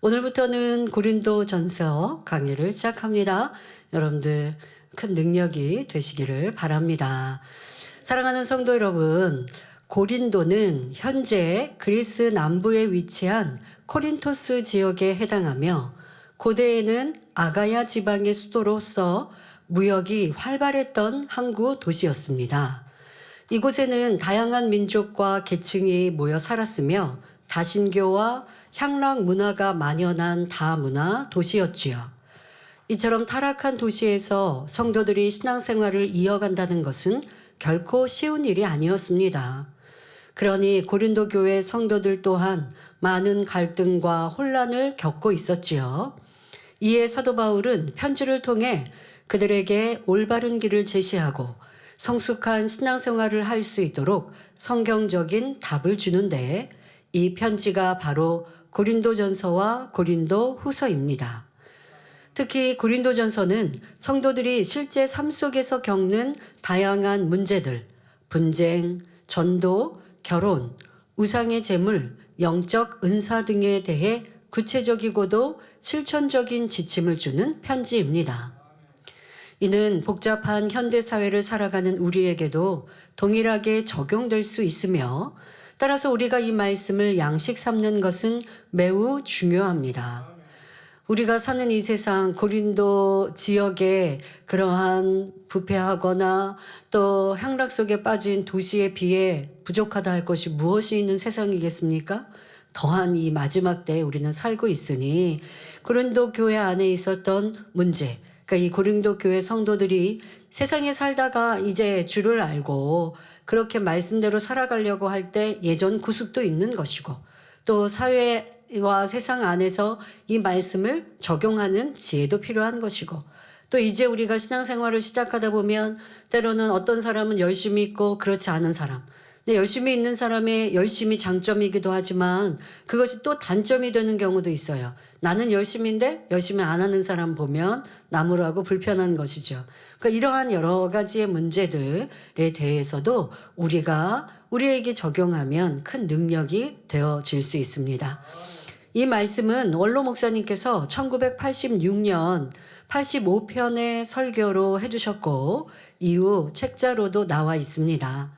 오늘부터는 고린도전서 강의를 시작합니다. 여러분들 큰 능력이 되시기를 바랍니다. 사랑하는 성도 여러분, 고린도는 현재 그리스 남부에 위치한 코린토스 지역에 해당하며 고대에는 아가야 지방의 수도로서 무역이 활발했던 항구 도시였습니다. 이곳에는 다양한 민족과 계층이 모여 살았으며 다신교와 향락 문화가 만연한 다문화 도시였지요. 이처럼 타락한 도시에서 성도들이 신앙생활을 이어간다는 것은 결코 쉬운 일이 아니었습니다. 그러니 고린도 교회 성도들 또한 많은 갈등과 혼란을 겪고 있었지요. 이에 사도 바울은 편지를 통해 그들에게 올바른 길을 제시하고 성숙한 신앙생활을 할 수 있도록 성경적인 답을 주는데 이 편지가 바로 고린도전서와 고린도후서입니다. 특히 고린도전서는 성도들이 실제 삶 속에서 겪는 다양한 문제들, 분쟁, 전도, 결혼, 우상의 제물, 영적 은사 등에 대해 구체적이고도 실천적인 지침을 주는 편지입니다. 이는 복잡한 현대사회를 살아가는 우리에게도 동일하게 적용될 수 있으며 따라서 우리가 이 말씀을 양식 삼는 것은 매우 중요합니다. 우리가 사는 이 세상 고린도 지역에 그러한 부패하거나 또 향락 속에 빠진 도시에 비해 부족하다 할 것이 무엇이 있는 세상이겠습니까? 더한 이 마지막 때에 우리는 살고 있으니 고린도 교회 안에 있었던 문제, 그러니까 이 고린도 교회 성도들이 세상에 살다가 이제 주를 알고 그렇게 말씀대로 살아가려고 할 때 예전 구습도 있는 것이고 또 사회와 세상 안에서 이 말씀을 적용하는 지혜도 필요한 것이고 또 이제 우리가 신앙생활을 시작하다 보면 때로는 어떤 사람은 열심히 있고 그렇지 않은 사람, 근데 열심히 있는 사람의 열심이 장점이기도 하지만 그것이 또 단점이 되는 경우도 있어요. 나는 열심인데 열심히 안 하는 사람 보면 나무라고 불편한 것이죠. 그러니까 이러한 여러 가지의 문제들에 대해서도 우리가 우리에게 적용하면 큰 능력이 되어질 수 있습니다. 이 말씀은 원로 목사님께서 1986년 85편의 설교로 해주셨고 이후 책자로도 나와 있습니다.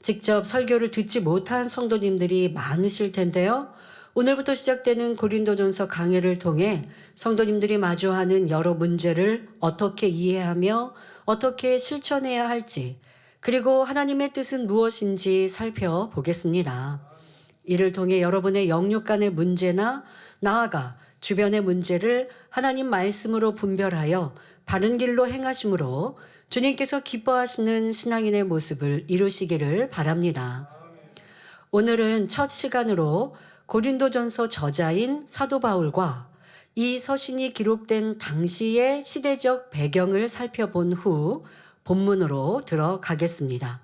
직접 설교를 듣지 못한 성도님들이 많으실 텐데요. 오늘부터 시작되는 고린도전서 강해를 통해 성도님들이 마주하는 여러 문제를 어떻게 이해하며 어떻게 실천해야 할지 그리고 하나님의 뜻은 무엇인지 살펴보겠습니다. 이를 통해 여러분의 영육 간의 문제나 나아가 주변의 문제를 하나님 말씀으로 분별하여 바른 길로 행하심으로 주님께서 기뻐하시는 신앙인의 모습을 이루시기를 바랍니다. 오늘은 첫 시간으로 고린도전서 저자인 사도 바울과 이 서신이 기록된 당시의 시대적 배경을 살펴본 후 본문으로 들어가겠습니다.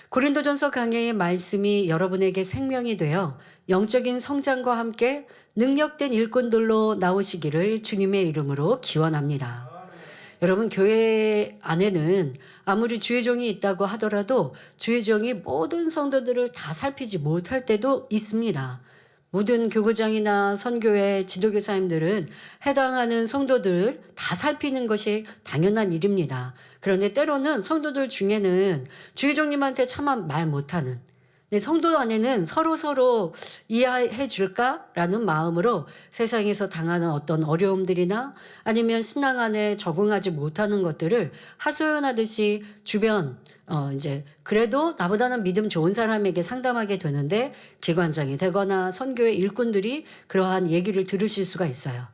고린도전서 강해의 말씀이 여러분에게 생명이 되어 영적인 성장과 함께 능력된 일꾼들로 나오시기를 주님의 이름으로 기원합니다. 여러분 교회 안에는 아무리 주의 종이 있다고 하더라도 주의 종이 모든 성도들을 다 살피지 못할 때도 있습니다. 모든 교구장이나 선교회 지도교사님들은 해당하는 성도들 다 살피는 것이 당연한 일입니다. 그런데 때로는 성도들 중에는 주의 종님한테 차마 말 못하는 성도 안에는 서로 이해해 줄까라는 마음으로 세상에서 당하는 어떤 어려움들이나 아니면 신앙 안에 적응하지 못하는 것들을 하소연하듯이 주변 이제 그래도 나보다는 믿음 좋은 사람에게 상담하게 되는데 기관장이 되거나 선교의 일꾼들이 그러한 얘기를 들으실 수가 있어요.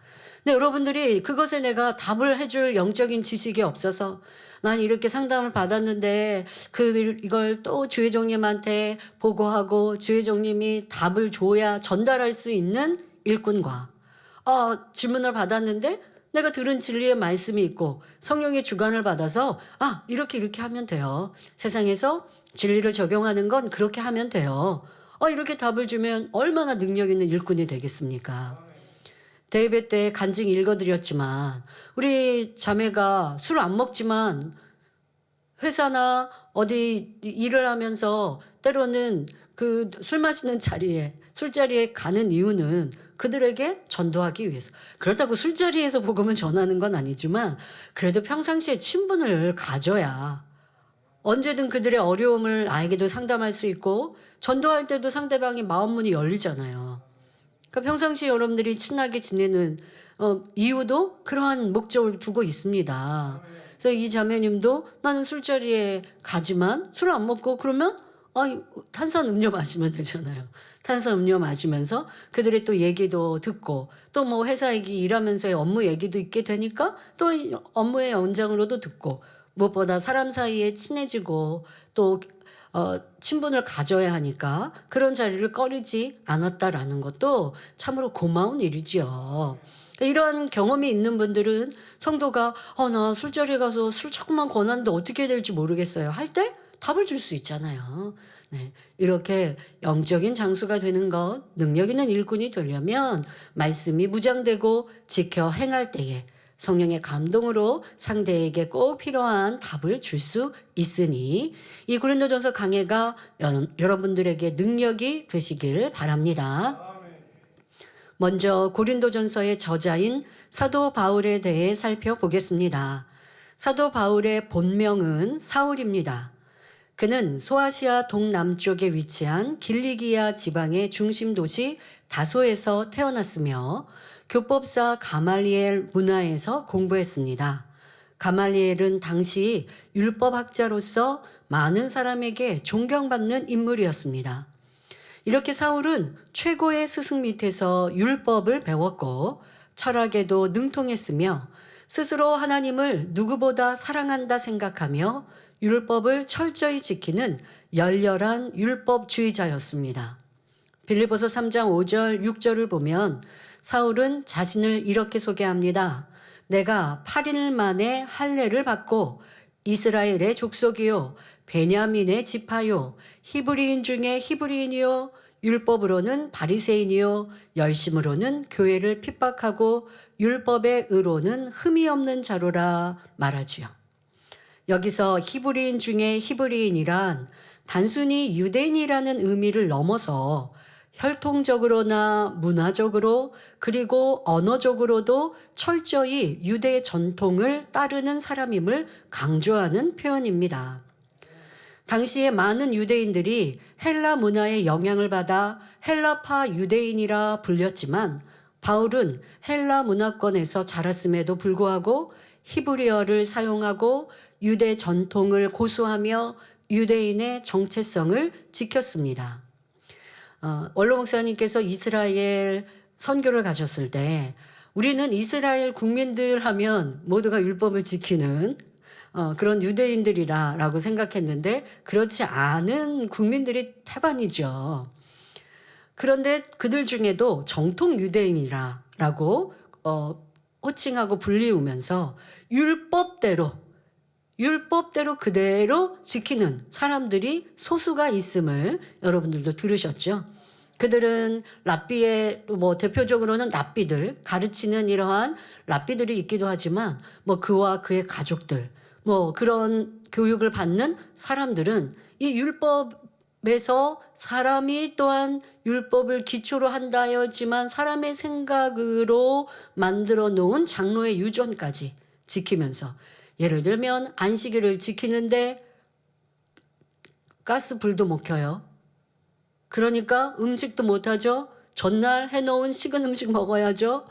근데 여러분들이 그것에 내가 답을 해줄 영적인 지식이 없어서 난 이렇게 상담을 받았는데 이걸 또 주의종님한테 보고하고 주의종님이 답을 줘야 전달할 수 있는 일꾼과 질문을 받았는데 내가 들은 진리의 말씀이 있고 성령의 주관을 받아서 이렇게 하면 돼요. 세상에서 진리를 적용하는 건 그렇게 하면 돼요. 이렇게 답을 주면 얼마나 능력 있는 일꾼이 되겠습니까? 대예배 때 간증 읽어드렸지만 우리 자매가 술 안 먹지만 회사나 어디 일을 하면서 때로는 그 술 마시는 자리에 술자리에 가는 이유는 그들에게 전도하기 위해서. 그렇다고 술자리에서 복음을 전하는 건 아니지만 그래도 평상시에 친분을 가져야 언제든 그들의 어려움을 나에게도 상담할 수 있고 전도할 때도 상대방이 마음 문이 열리잖아요. 그러니까 평상시에 여러분들이 친하게 지내는 이유도 그러한 목적을 두고 있습니다. 그래서 이 자매님도 나는 술자리에 가지만 술 안 먹고 그러면 탄산 음료 마시면 되잖아요. 탄산 음료 마시면서 그들의 또 얘기도 듣고 또 뭐 회사 얘기 일하면서의 업무 얘기도 있게 되니까 또 업무의 연장으로도 듣고 무엇보다 사람 사이에 친해지고 또 친분을 가져야 하니까 그런 자리를 꺼리지 않았다라는 것도 참으로 고마운 일이지요. 이러한 경험이 있는 분들은 성도가 나 술자리에 가서 술 조금만 권하는데 어떻게 해야 될지 모르겠어요 할 때 답을 줄 수 있잖아요. 네, 이렇게 영적인 장수가 되는 것, 능력 있는 일꾼이 되려면 말씀이 무장되고 지켜 행할 때에 성령의 감동으로 상대에게 꼭 필요한 답을 줄 수 있으니 이 고린도전서 강해가 여러분들에게 능력이 되시길 바랍니다. 먼저 고린도전서의 저자인 사도 바울에 대해 살펴보겠습니다. 사도 바울의 본명은 사울입니다. 그는 소아시아 동남쪽에 위치한 길리기아 지방의 중심 도시 다소에서 태어났으며 교법사 가말리엘 문화에서 공부했습니다. 가말리엘은 당시 율법학자로서 많은 사람에게 존경받는 인물이었습니다. 이렇게 사울은 최고의 스승 밑에서 율법을 배웠고 철학에도 능통했으며 스스로 하나님을 누구보다 사랑한다 생각하며 율법을 철저히 지키는 열렬한 율법주의자였습니다. 빌립보서 3장 5절 6절을 보면 사울은 자신을 이렇게 소개합니다. 내가 8일 만에 할례를 받고 이스라엘의 족속이요 베냐민의 지파요 히브리인 중에 히브리인이요 율법으로는 바리새인이요 열심으로는 교회를 핍박하고 율법의 의로는 흠이 없는 자로라 말하지요. 여기서 히브리인 중에 히브리인이란 단순히 유대인이라는 의미를 넘어서 혈통적으로나 문화적으로 그리고 언어적으로도 철저히 유대 전통을 따르는 사람임을 강조하는 표현입니다. 당시에 많은 유대인들이 헬라 문화의 영향을 받아 헬라파 유대인이라 불렸지만 바울은 헬라 문화권에서 자랐음에도 불구하고 히브리어를 사용하고 유대 전통을 고수하며 유대인의 정체성을 지켰습니다. 원로 목사님께서 이스라엘 선교를 가셨을 때 우리는 이스라엘 국민들 하면 모두가 율법을 지키는 그런 유대인들이라고 생각했는데 그렇지 않은 국민들이 태반이죠. 그런데 그들 중에도 정통 유대인이라고 호칭하고 불리우면서 율법대로 그대로 지키는 사람들이 소수가 있음을 여러분들도 들으셨죠. 그들은 랍비의 대표적으로는 랍비들 가르치는 이러한 랍비들이 있기도 하지만 그와 그의 가족들 그런 교육을 받는 사람들은 이 율법에서 사람이 또한 율법을 기초로 한다 하였지만 사람의 생각으로 만들어 놓은 장로의 유전까지 지키면서 예를 들면 안식일을 지키는데 가스불도 못 켜요. 그러니까 음식도 못 하죠. 전날 해놓은 식은 음식 먹어야죠.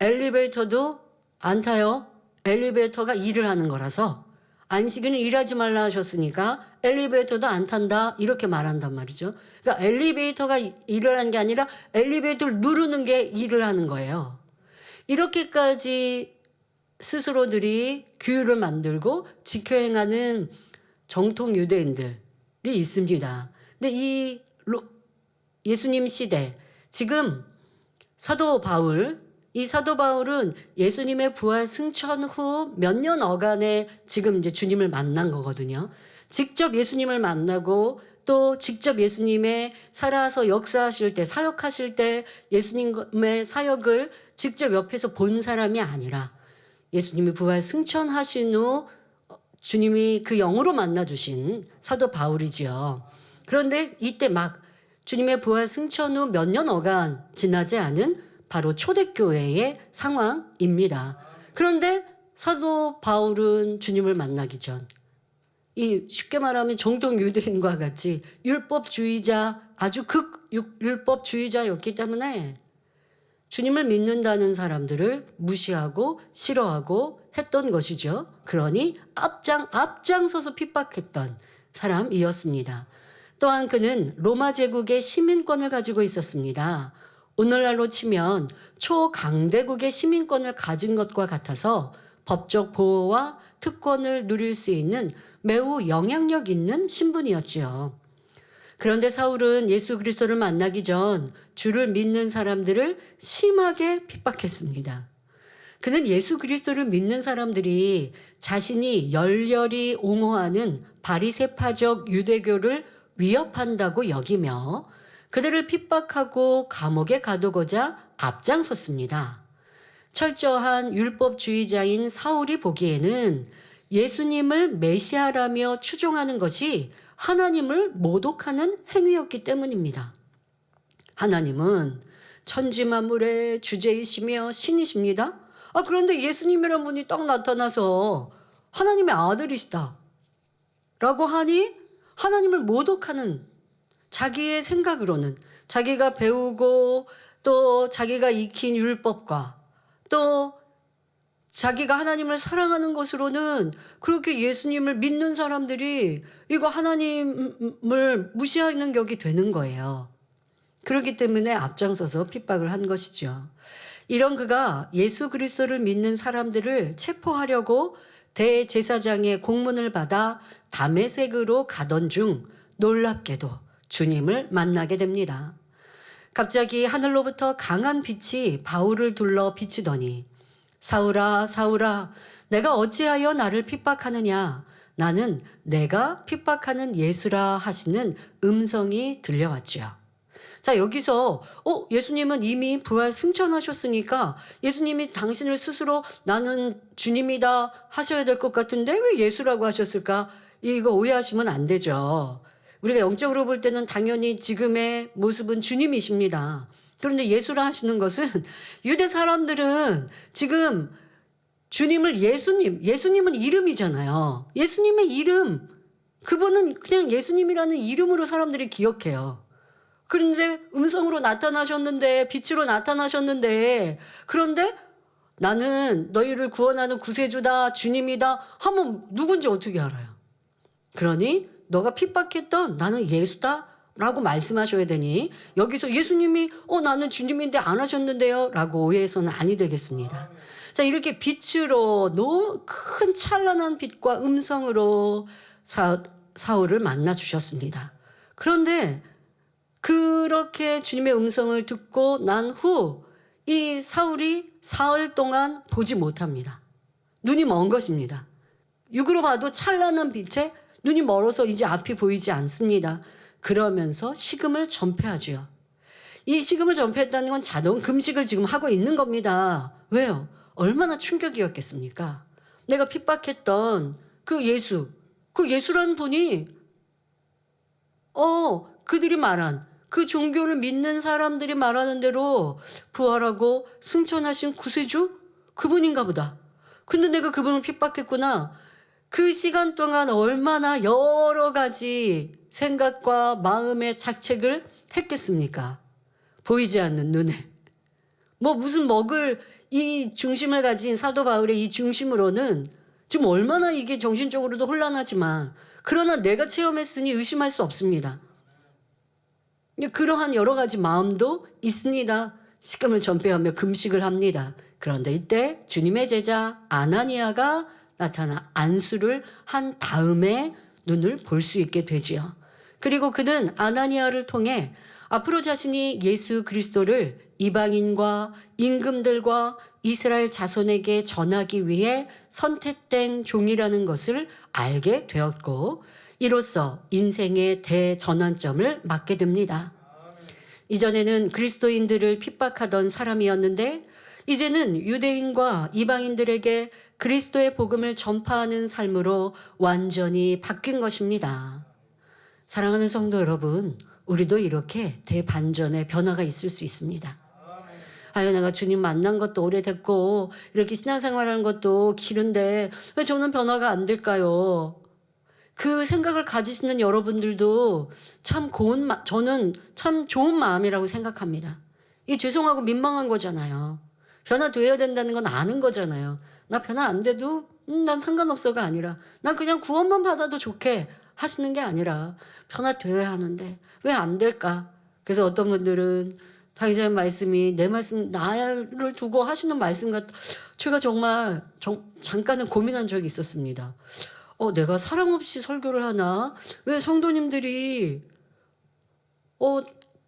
엘리베이터도 안 타요. 엘리베이터가 일을 하는 거라서 안식일은 일하지 말라 하셨으니까 엘리베이터도 안 탄다 이렇게 말한단 말이죠. 그러니까 엘리베이터가 일을 하는 게 아니라 엘리베이터를 누르는 게 일을 하는 거예요. 이렇게까지 스스로들이 규율을 만들고 지켜 행하는 정통 유대인들이 있습니다. 근데 이 예수님 시대 지금 사도 바울은 예수님의 부활 승천 후 몇 년 어간에 지금 이제 주님을 만난 거거든요. 직접 예수님을 만나고 또 직접 예수님의 살아서 역사하실 때 사역하실 때 예수님의 사역을 직접 옆에서 본 사람이 아니라 예수님이 부활 승천하신 후 주님이 그 영으로 만나 주신 사도 바울이지요. 그런데 이때 막 주님의 부활 승천 후 몇 년여간 지나지 않은 바로 초대교회의 상황입니다. 그런데 사도 바울은 주님을 만나기 전, 이 쉽게 말하면 정통 유대인과 같이 율법주의자, 아주 율법주의자였기 때문에 주님을 믿는다는 사람들을 무시하고 싫어하고 했던 것이죠. 그러니 앞장서서 핍박했던 사람이었습니다. 또한 그는 로마 제국의 시민권을 가지고 있었습니다. 오늘날로 치면 초강대국의 시민권을 가진 것과 같아서 법적 보호와 특권을 누릴 수 있는 매우 영향력 있는 신분이었지요. 그런데 사울은 예수 그리스도를 만나기 전 주를 믿는 사람들을 심하게 핍박했습니다. 그는 예수 그리스도를 믿는 사람들이 자신이 열렬히 옹호하는 바리새파적 유대교를 위협한다고 여기며 그들을 핍박하고 감옥에 가두고자 앞장섰습니다. 철저한 율법주의자인 사울이 보기에는 예수님을 메시아라며 추종하는 것이 하나님을 모독하는 행위였기 때문입니다. 하나님은 천지만물의 주제이시며 신이십니다. 그런데 예수님이란 분이 딱 나타나서 하나님의 아들이시다 라고 하니 하나님을 모독하는, 자기의 생각으로는 자기가 배우고 또 자기가 익힌 율법과 또 자기가 하나님을 사랑하는 것으로는 그렇게 예수님을 믿는 사람들이 이거 하나님을 무시하는 격이 되는 거예요. 그렇기 때문에 앞장서서 핍박을 한 것이죠. 이런 그가 예수 그리스도를 믿는 사람들을 체포하려고 대제사장의 공문을 받아 다메섹으로 가던 중 놀랍게도 주님을 만나게 됩니다. 갑자기 하늘로부터 강한 빛이 바울을 둘러 비치더니 사울아 사울아 내가 어찌하여 나를 핍박하느냐, 나는 내가 핍박하는 예수라 하시는 음성이 들려왔죠. 자, 여기서 예수님은 이미 부활 승천하셨으니까 예수님이 당신을 스스로 나는 주님이다 하셔야 될 것 같은데 왜 예수라고 하셨을까? 이거 오해하시면 안 되죠. 우리가 영적으로 볼 때는 당연히 지금의 모습은 주님이십니다. 그런데 예수라 하시는 것은 유대 사람들은 지금 주님을 예수님은 이름이잖아요. 예수님의 이름, 그분은 그냥 예수님이라는 이름으로 사람들이 기억해요. 그런데 음성으로 나타나셨는데, 빛으로 나타나셨는데, 그런데 나는 너희를 구원하는 구세주다, 주님이다 하면 누군지 어떻게 알아요? 그러니 너가 핍박했던 나는 예수다 라고 말씀하셔야 되니 여기서 예수님이 나는 주님인데 안 하셨는데요 라고 오해해서는 아니 되겠습니다. 자, 이렇게 빛으로 큰 찬란한 빛과 음성으로 사울을 만나 주셨습니다. 그런데 그렇게 주님의 음성을 듣고 난 후 이 사울이 사흘 동안 보지 못합니다. 눈이 먼 것입니다. 육으로 봐도 찬란한 빛에 눈이 멀어서 이제 앞이 보이지 않습니다. 그러면서 식음을 전폐하죠. 이 식음을 전폐했다는 건 자동 금식을 지금 하고 있는 겁니다. 왜요? 얼마나 충격이었겠습니까? 내가 핍박했던 그 예수라는 분이 그들이 말한 그 종교를 믿는 사람들이 말하는 대로 부활하고 승천하신 구세주? 그분인가 보다. 근데 내가 그분을 핍박했구나. 그 시간 동안 얼마나 여러 가지 생각과 마음의 착책을 했겠습니까? 보이지 않는 눈에. 무슨 먹을 이 중심을 가진 사도 바울의 이 중심으로는 지금 얼마나 이게 정신적으로도 혼란하지만 그러나 내가 체험했으니 의심할 수 없습니다. 그러한 여러 가지 마음도 있습니다. 식음을 전폐하며 금식을 합니다. 그런데 이때 주님의 제자 아나니아가 나타나 안수를 한 다음에 눈을 볼 수 있게 되지요. 그리고 그는 아나니아를 통해 앞으로 자신이 예수 그리스도를 이방인과 임금들과 이스라엘 자손에게 전하기 위해 선택된 종이라는 것을 알게 되었고 이로써 인생의 대전환점을 맞게 됩니다. 이전에는 그리스도인들을 핍박하던 사람이었는데 이제는 유대인과 이방인들에게 그리스도의 복음을 전파하는 삶으로 완전히 바뀐 것입니다. 사랑하는 성도 여러분, 우리도 이렇게 대반전의 변화가 있을 수 있습니다. 아유, 내가 주님 만난 것도 오래됐고 이렇게 신앙생활하는 것도 길은데 왜 저는 변화가 안 될까요? 그 생각을 가지시는 여러분들도 참 저는 참 좋은 마음이라고 생각합니다. 이게 죄송하고 민망한 거잖아요. 변화돼야 된다는 건 아는 거잖아요. 나 변화 안 돼도 난 상관없어가 아니라 난 그냥 구원만 받아도 좋게 하시는 게 아니라 변화돼야 하는데 왜 안 될까? 그래서 어떤 분들은 당장 말씀이 내 말씀 나를 두고 하시는 말씀 같아. 제가 정말 잠깐은 고민한 적이 있었습니다. 내가 사랑 없이 설교를 하나? 왜 성도님들이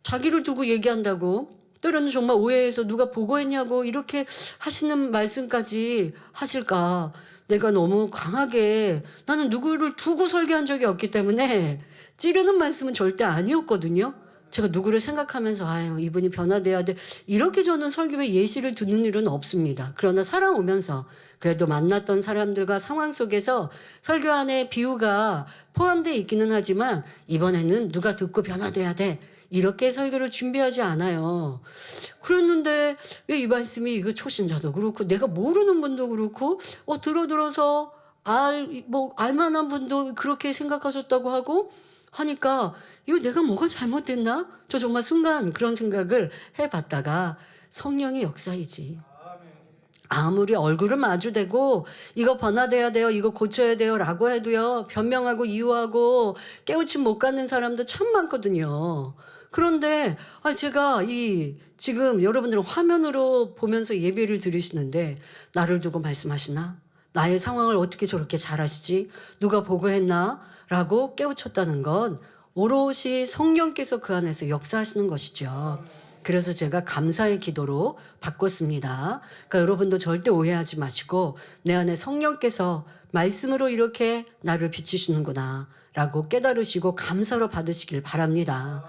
자기를 두고 얘기한다고 때로는 정말 오해해서 누가 보고했냐고 이렇게 하시는 말씀까지 하실까? 내가 너무 강하게 나는 누구를 두고 설교한 적이 없기 때문에 찌르는 말씀은 절대 아니었거든요. 제가 누구를 생각하면서 아유 이분이 변화돼야 돼 이렇게 저는 설교에 예시를 두는 일은 없습니다. 그러나 살아오면서 그래도 만났던 사람들과 상황 속에서 설교 안에 비유가 포함되어 있기는 하지만 이번에는 누가 듣고 변화돼야 돼 이렇게 설교를 준비하지 않아요. 그랬는데 왜 이 말씀이 이거 초신자도 그렇고 내가 모르는 분도 그렇고 들어서 알만한 분도 그렇게 생각하셨다고 하고 하니까 이거 내가 뭐가 잘못됐나? 저 정말 순간 그런 생각을 해봤다가 성령의 역사이지. 아무리 얼굴을 마주대고 이거 변화돼야 돼요. 이거 고쳐야 돼요. 라고 해도요. 변명하고 이유하고 깨우침 못 갖는 사람도 참 많거든요. 그런데 제가 지금 여러분들은 화면으로 보면서 예배를 드리시는데 나를 두고 말씀하시나? 나의 상황을 어떻게 저렇게 잘 아시지? 누가 보고했나? 라고 깨우쳤다는 건 오롯이 성령께서 그 안에서 역사하시는 것이죠. 그래서 제가 감사의 기도로 바꿨습니다. 그러니까 여러분도 절대 오해하지 마시고 내 안에 성령께서 말씀으로 이렇게 나를 비추시는구나 라고 깨달으시고 감사로 받으시길 바랍니다.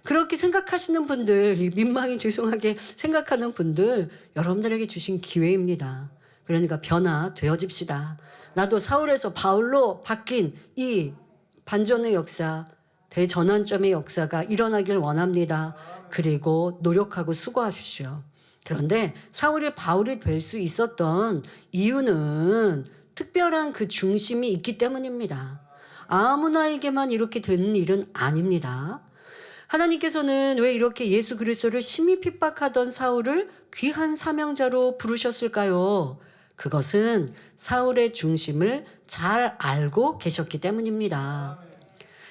그렇게 생각하시는 분들, 민망히 죄송하게 생각하는 분들 여러분들에게 주신 기회입니다. 그러니까 변화되어집시다. 나도 사울에서 바울로 바뀐 이 반전의 역사, 대전환점의 역사가 일어나길 원합니다. 그리고 노력하고 수고하십시오. 그런데 사울이 바울이 될 수 있었던 이유는 특별한 그 중심이 있기 때문입니다. 아무나에게만 이렇게 되는 일은 아닙니다. 하나님께서는 왜 이렇게 예수 그리스도를 심히 핍박하던 사울을 귀한 사명자로 부르셨을까요? 그것은 사울의 중심을 잘 알고 계셨기 때문입니다.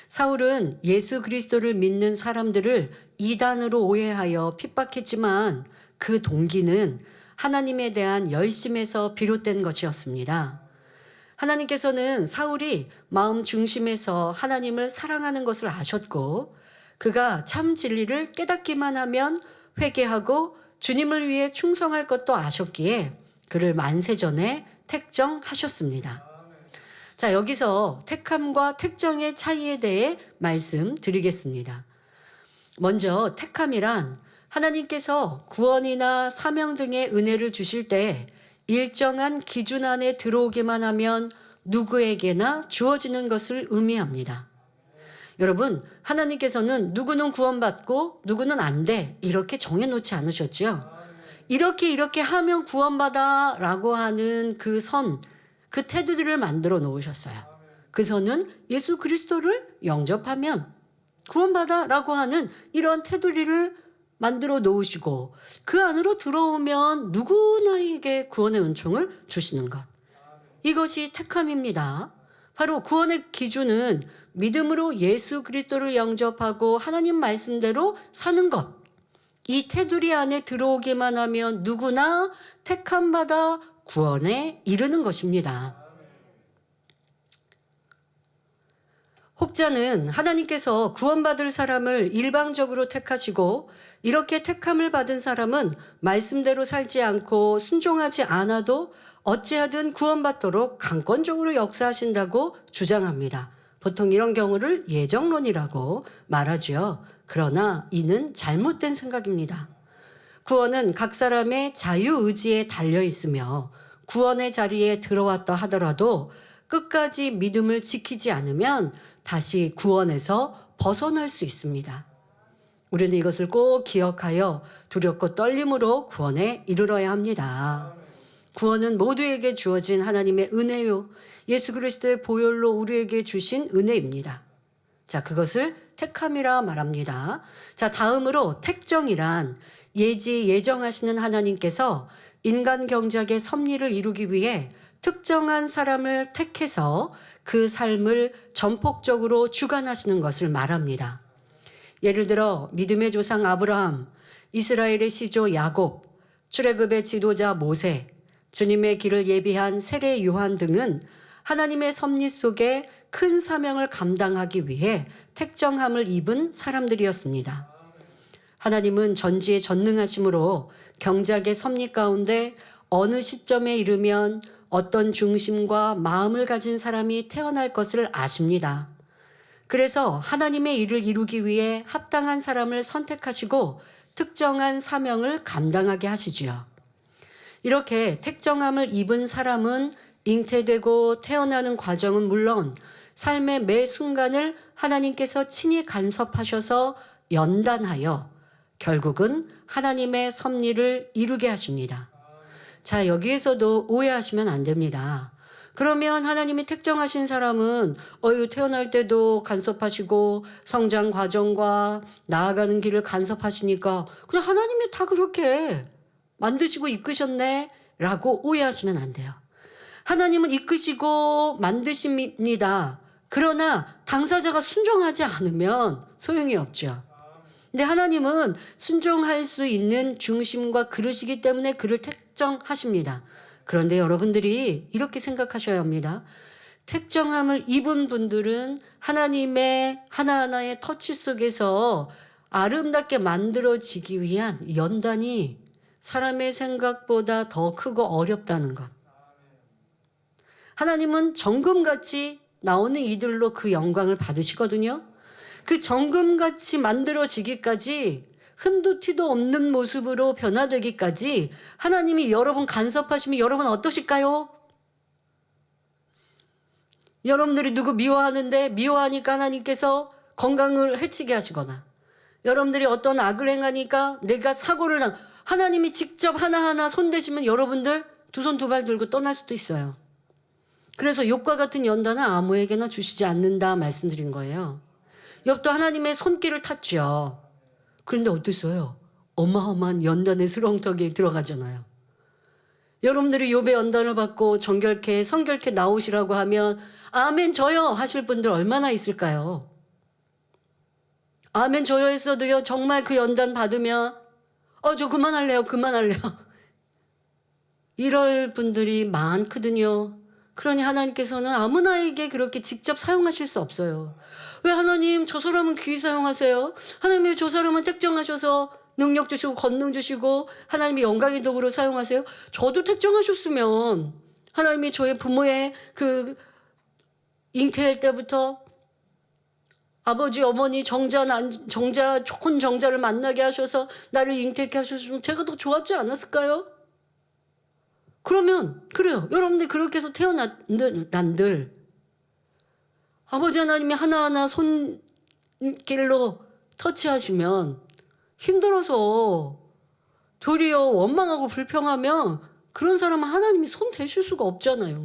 사울은 예수 그리스도를 믿는 사람들을 이단으로 오해하여 핍박했지만 그 동기는 하나님에 대한 열심에서 비롯된 것이었습니다. 하나님께서는 사울이 마음 중심에서 하나님을 사랑하는 것을 아셨고 그가 참 진리를 깨닫기만 하면 회개하고 주님을 위해 충성할 것도 아셨기에 그를 만세전에 택정하셨습니다. 자, 여기서 택함과 택정의 차이에 대해 말씀드리겠습니다. 먼저 택함이란 하나님께서 구원이나 사명 등의 은혜를 주실 때 일정한 기준 안에 들어오기만 하면 누구에게나 주어지는 것을 의미합니다. 여러분, 하나님께서는 누구는 구원받고 누구는 안 돼 이렇게 정해놓지 않으셨죠? 이렇게 하면 구원받아 라고 하는 그 태도들을 만들어 놓으셨어요. 그 선은 예수 그리스도를 영접하면 구원받아 라고 하는 이런 테두리를 만들어 놓으시고 그 안으로 들어오면 누구나에게 구원의 은총을 주시는 것. 이것이 택함입니다. 바로 구원의 기준은 믿음으로 예수 그리스도를 영접하고 하나님 말씀대로 사는 것. 이 테두리 안에 들어오기만 하면 누구나 택함받아 구원에 이르는 것입니다. 혹자는 하나님께서 구원받을 사람을 일방적으로 택하시고 이렇게 택함을 받은 사람은 말씀대로 살지 않고 순종하지 않아도 어찌하든 구원받도록 강권적으로 역사하신다고 주장합니다. 보통 이런 경우를 예정론이라고 말하죠. 그러나 이는 잘못된 생각입니다. 구원은 각 사람의 자유의지에 달려 있으며 구원의 자리에 들어왔다 하더라도 끝까지 믿음을 지키지 않으면 다시 구원에서 벗어날 수 있습니다. 우리는 이것을 꼭 기억하여 두렵고 떨림으로 구원에 이르러야 합니다. 구원은 모두에게 주어진 하나님의 은혜요. 예수 그리스도의 보혈로 우리에게 주신 은혜입니다. 자, 그것을 택함이라 말합니다. 자, 다음으로 택정이란 예정하시는 하나님께서 인간 경작의 섭리를 이루기 위해 특정한 사람을 택해서 그 삶을 전폭적으로 주관하시는 것을 말합니다. 예를 들어 믿음의 조상 아브라함, 이스라엘의 시조 야곱, 출애굽의 지도자 모세, 주님의 길을 예비한 세례 요한 등은 하나님의 섭리 속에 큰 사명을 감당하기 위해 택정함을 입은 사람들이었습니다. 하나님은 전지에 전능하심으로 경작의 섭리 가운데 어느 시점에 이르면 어떤 중심과 마음을 가진 사람이 태어날 것을 아십니다. 그래서 하나님의 일을 이루기 위해 합당한 사람을 선택하시고 특정한 사명을 감당하게 하시지요. 이렇게 택정함을 입은 사람은 잉태되고 태어나는 과정은 물론 삶의 매 순간을 하나님께서 친히 간섭하셔서 연단하여 결국은 하나님의 섭리를 이루게 하십니다. 자, 여기에서도 오해하시면 안 됩니다. 그러면 하나님이 택정하신 사람은 태어날 때도 간섭하시고 성장 과정과 나아가는 길을 간섭하시니까 그냥 하나님이 다 그렇게 만드시고 이끄셨네 라고 오해하시면 안 돼요. 하나님은 이끄시고 만드십니다. 그러나 당사자가 순종하지 않으면 소용이 없죠. 근데 하나님은 순종할 수 있는 중심과 그릇이기 때문에 그를 택정하십니다. 그런데 여러분들이 이렇게 생각하셔야 합니다. 택정함을 입은 분들은 하나님의 하나하나의 터치 속에서 아름답게 만들어지기 위한 연단이 사람의 생각보다 더 크고 어렵다는 것. 하나님은 정금같이 나오는 이들로 그 영광을 받으시거든요. 그 정금같이 만들어지기까지 흠도 티도 없는 모습으로 변화되기까지 하나님이 여러분 간섭하시면 여러분 어떠실까요? 여러분들이 누구 미워하는데 미워하니까 하나님께서 건강을 해치게 하시거나 여러분들이 어떤 악을 행하니까 내가 사고를 하나님이 직접 하나하나 손대시면 여러분들 두 손 두 발 들고 떠날 수도 있어요. 그래서 욥과 같은 연단은 아무에게나 주시지 않는다 말씀드린 거예요. 욥도 하나님의 손길을 탔죠. 그런데 어땠어요? 어마어마한 연단의 수렁턱에 들어가잖아요. 여러분들이 욥의 연단을 받고 정결케 성결케 나오시라고 하면 아멘 저요 하실 분들 얼마나 있을까요? 아멘 저요 했어도요 정말 그 연단 받으면 저 그만할래요. 이럴 분들이 많거든요. 그러니 하나님께서는 아무나에게 그렇게 직접 사용하실 수 없어요. 왜 하나님 저 사람은 귀히 사용하세요? 하나님이 저 사람은 택정하셔서 능력 주시고 권능 주시고 하나님이 영광의 도구로 사용하세요? 저도 택정하셨으면 하나님이 저의 부모의 그 잉태할 때부터 아버지 어머니 정자 좋은 정자를 만나게 하셔서 나를 잉태케 하셨으면 제가 더 좋았지 않았을까요? 그러면 그래요. 여러분들 그렇게 해서 태어난들 아버지 하나님이 하나하나 손길로 터치하시면 힘들어서 도리어 원망하고 불평하면 그런 사람은 하나님이 손 대실 수가 없잖아요.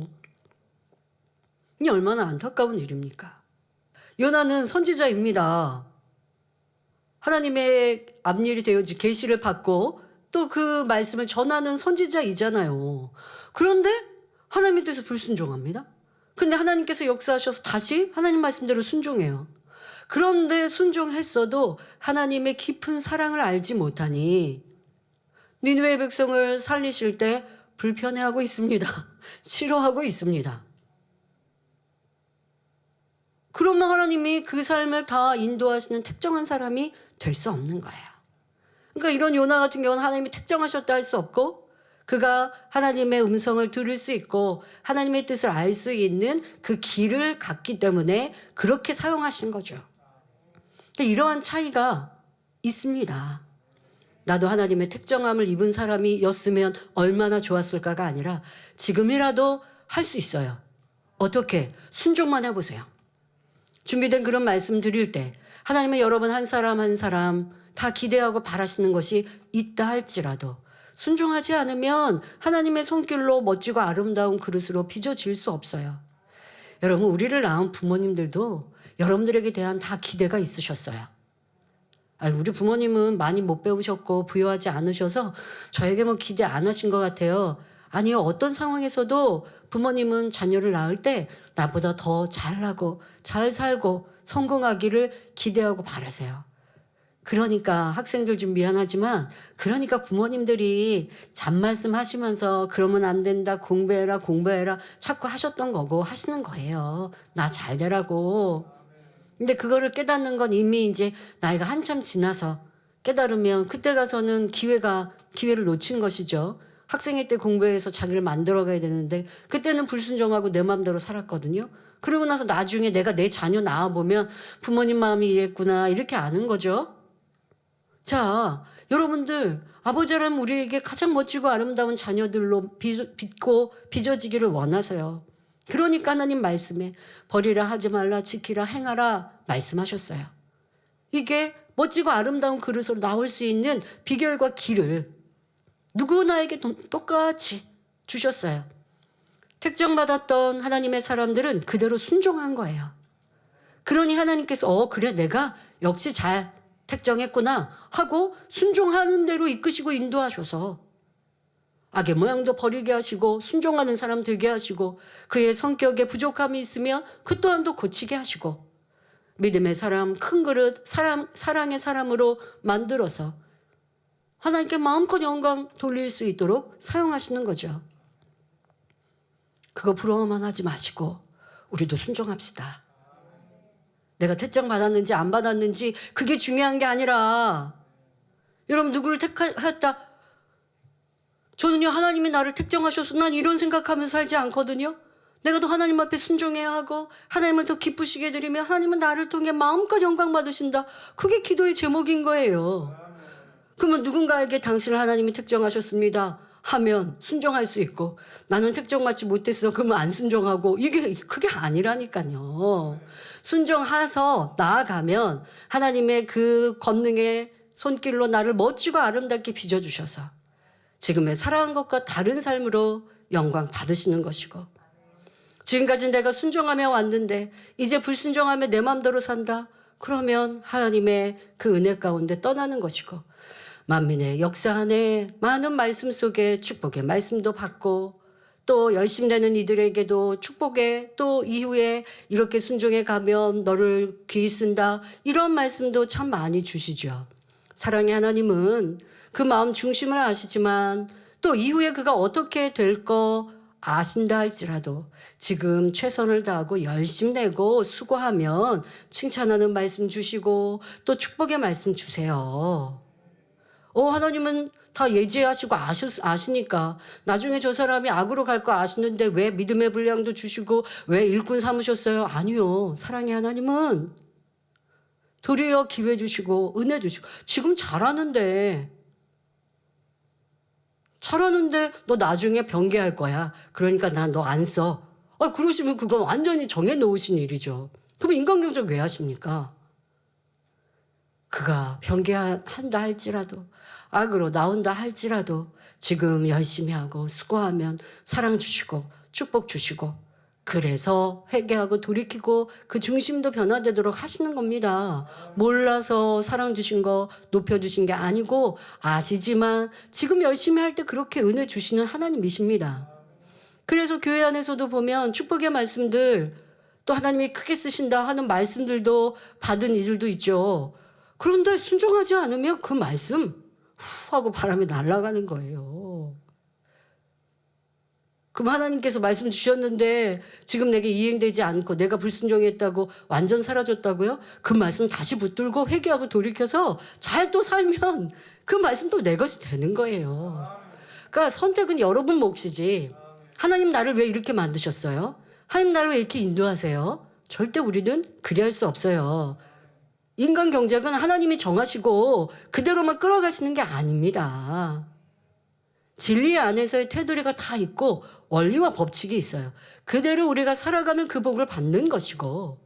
이 얼마나 안타까운 일입니까? 요나는 선지자입니다. 하나님의 앞일이 되어지 계시를 받고 또 그 말씀을 전하는 선지자이잖아요. 그런데 하나님의 뜻에 불순종합니다. 근데 하나님께서 역사하셔서 다시 하나님 말씀대로 순종해요. 그런데 순종했어도 하나님의 깊은 사랑을 알지 못하니 니느웨 백성을 살리실 때 불편해하고 있습니다. 싫어하고 있습니다. 그러면 하나님이 그 삶을 다 인도하시는 특정한 사람이 될 수 없는 거예요. 그러니까 이런 요나 같은 경우는 하나님이 특정하셨다 할 수 없고 그가 하나님의 음성을 들을 수 있고 하나님의 뜻을 알 수 있는 그 길을 갔기 때문에 그렇게 사용하신 거죠. 이러한 차이가 있습니다. 나도 하나님의 특정함을 입은 사람이었으면 얼마나 좋았을까가 아니라 지금이라도 할 수 있어요. 어떻게? 순종만 해보세요. 준비된 그런 말씀 드릴 때 하나님의 여러분 한 사람 한 사람 다 기대하고 바라시는 것이 있다 할지라도 순종하지 않으면 하나님의 손길로 멋지고 아름다운 그릇으로 빚어질 수 없어요. 여러분, 우리를 낳은 부모님들도 여러분들에게 대한 다 기대가 있으셨어요. 우리 부모님은 많이 못 배우셨고 부유하지 않으셔서 저에게 뭐 기대 안 하신 것 같아요. 아니요. 어떤 상황에서도 부모님은 자녀를 낳을 때 나보다 더 잘나고 잘 살고 성공하기를 기대하고 바라세요. 그러니까 학생들 좀 미안하지만 그러니까 부모님들이 잔말씀 하시면서 그러면 안 된다, 공부해라 공부해라 자꾸 하셨던 거고 하시는 거예요. 나 잘 되라고. 근데 그거를 깨닫는 건 이미 이제 나이가 한참 지나서 깨달으면 그때 가서는 기회를 놓친 것이죠. 학생회 때 공부해서 자기를 만들어가야 되는데 그때는 불순종하고 내 마음대로 살았거든요. 그러고 나서 나중에 내가 내 자녀 낳아보면 부모님 마음이 이랬구나 이렇게 아는 거죠. 자, 여러분들 아버지라면 우리에게 가장 멋지고 아름다운 자녀들로 빚고 빚어지기를 원하세요. 그러니까 하나님 말씀에 버리라 하지 말라 지키라 행하라 말씀하셨어요. 이게 멋지고 아름다운 그릇으로 나올 수 있는 비결과 길을 누구나에게 똑같이 주셨어요. 택정받았던 하나님의 사람들은 그대로 순종한 거예요. 그러니 하나님께서 그래 내가 역시 잘 택정했구나 하고 순종하는 대로 이끄시고 인도하셔서 악의 모양도 버리게 하시고 순종하는 사람 되게 하시고 그의 성격에 부족함이 있으면 그 또한도 고치게 하시고 믿음의 사람, 큰 그릇, 사랑의 사람으로 만들어서 하나님께 마음껏 영광 돌릴 수 있도록 사용하시는 거죠. 그거 부러워만 하지 마시고 우리도 순종합시다. 내가 택정 받았는지 안 받았는지 그게 중요한 게 아니라 여러분 누구를 택했다. 저는요 하나님이 나를 택정하셔서 난 이런 생각하면서 살지 않거든요. 내가 더 하나님 앞에 순종해야 하고 하나님을 더 기쁘시게 드리며 하나님은 나를 통해 마음껏 영광 받으신다. 그게 기도의 제목인 거예요. 그러면 누군가에게 당신을 하나님이 택정하셨습니다 하면 순종할 수 있고 나는 택정받지 못했어 그러면 안 순종하고 그게 아니라니까요. 순종해서 나아가면 하나님의 그 권능의 손길로 나를 멋지고 아름답게 빚어주셔서 지금의 살아간 것과 다른 삶으로 영광 받으시는 것이고 지금까지 내가 순종하며 왔는데 이제 불순종하며 내 마음대로 산다. 그러면 하나님의 그 은혜 가운데 떠나는 것이고 만민의 역사 안에 많은 말씀 속에 축복의 말씀도 받고 또 열심내는 이들에게도 축복의 또 이후에 이렇게 순종해 가면 너를 귀히 쓴다. 이런 말씀도 참 많이 주시죠. 사랑의 하나님은 그 마음 중심을 아시지만 또 이후에 그가 어떻게 될 거 아신다 할지라도 지금 최선을 다하고 열심 내고 수고하면 칭찬하는 말씀 주시고 또 축복의 말씀 주세요. 하나님은 다 예지하시고 아시니까 나중에 저 사람이 악으로 갈 거 아시는데 왜 믿음의 분량도 주시고 왜 일꾼 삼으셨어요? 아니요. 사랑의 하나님은 도리어 기회 주시고 은혜 주시고 지금 잘하는데 너 나중에 변개할 거야. 그러니까 난 너 안 써. 그러시면 그건 완전히 정해놓으신 일이죠. 그럼 인간경쟁 왜 하십니까? 그가 변개한다 할지라도 악으로 나온다 할지라도 지금 열심히 하고 수고하면 사랑 주시고 축복 주시고 그래서 회개하고 돌이키고 그 중심도 변화되도록 하시는 겁니다. 몰라서 사랑 주신 거 높여주신 게 아니고 아시지만 지금 열심히 할 때 그렇게 은혜 주시는 하나님이십니다. 그래서 교회 안에서도 보면 축복의 말씀들 또 하나님이 크게 쓰신다 하는 말씀들도 받은 이들도 있죠. 그런데 순종하지 않으면 그 말씀 후 하고 바람에 날아가는 거예요. 그럼 하나님께서 말씀 주셨는데 지금 내게 이행되지 않고 내가 불순종했다고 완전 사라졌다고요? 그 말씀 다시 붙들고 회개하고 돌이켜서 잘 또 살면 그 말씀 또 내 것이 되는 거예요. 그러니까 선택은 여러분 몫이지 하나님 나를 왜 이렇게 만드셨어요? 하나님 나를 왜 이렇게 인도하세요? 절대 우리는 그리할 수 없어요. 인간 경작은 하나님이 정하시고 그대로만 끌어가시는 게 아닙니다. 진리 안에서의 테두리가 다 있고 원리와 법칙이 있어요. 그대로 우리가 살아가면 그 복을 받는 것이고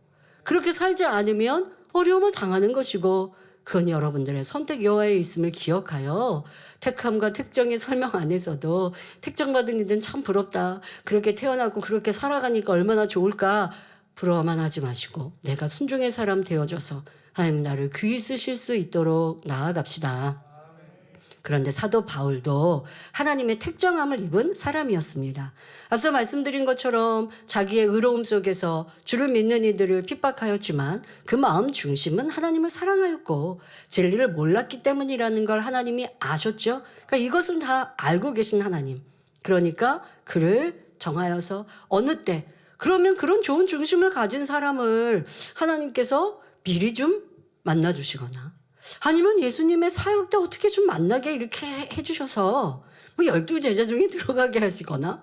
그렇게 살지 않으면 어려움을 당하는 것이고 그건 여러분들의 선택 여하에 있음을 기억하여 택함과 택정의 설명 안에서도 택정받은 이들은 참 부럽다. 그렇게 태어나고 그렇게 살아가니까 얼마나 좋을까. 부러워만 하지 마시고 내가 순종의 사람 되어줘서 하나님 나를 귀히 쓰실 수 있도록 나아갑시다. 그런데 사도 바울도 하나님의 택정함을 입은 사람이었습니다. 앞서 말씀드린 것처럼 자기의 의로움 속에서 주를 믿는 이들을 핍박하였지만 그 마음 중심은 하나님을 사랑하였고 진리를 몰랐기 때문이라는 걸 하나님이 아셨죠. 그러니까 이것을 다 알고 계신 하나님. 그러니까 그를 정하여서 어느 때 그러면 그런 좋은 중심을 가진 사람을 하나님께서 미리 좀 만나주시거나 아니면 예수님의 사역 때 어떻게 좀 만나게 이렇게 해주셔서 뭐 12제자 중에 들어가게 하시거나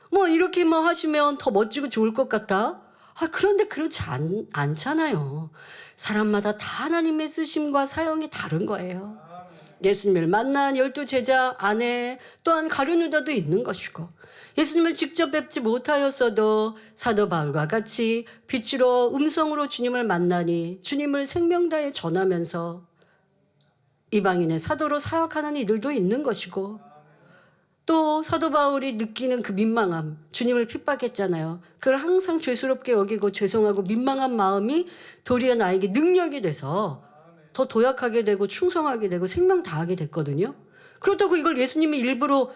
뭐 이렇게 뭐 하시면 더 멋지고 좋을 것 같다. 그런데 그렇지 않잖아요. 사람마다 다 하나님의 쓰심과 사용이 다른 거예요. 예수님을 만난 12제자 안에 또한 가룟 유다도 있는 것이고 예수님을 직접 뵙지 못하였어도 사도 바울과 같이 빛으로 음성으로 주님을 만나니 주님을 생명 다해 전하면서 이방인의 사도로 사역하는 이들도 있는 것이고 또 사도 바울이 느끼는 그 민망함, 주님을 핍박했잖아요. 그걸 항상 죄스럽게 여기고 죄송하고 민망한 마음이 도리어 나에게 능력이 돼서 더 도약하게 되고 충성하게 되고 생명 다하게 됐거든요. 그렇다고 이걸 예수님이 일부러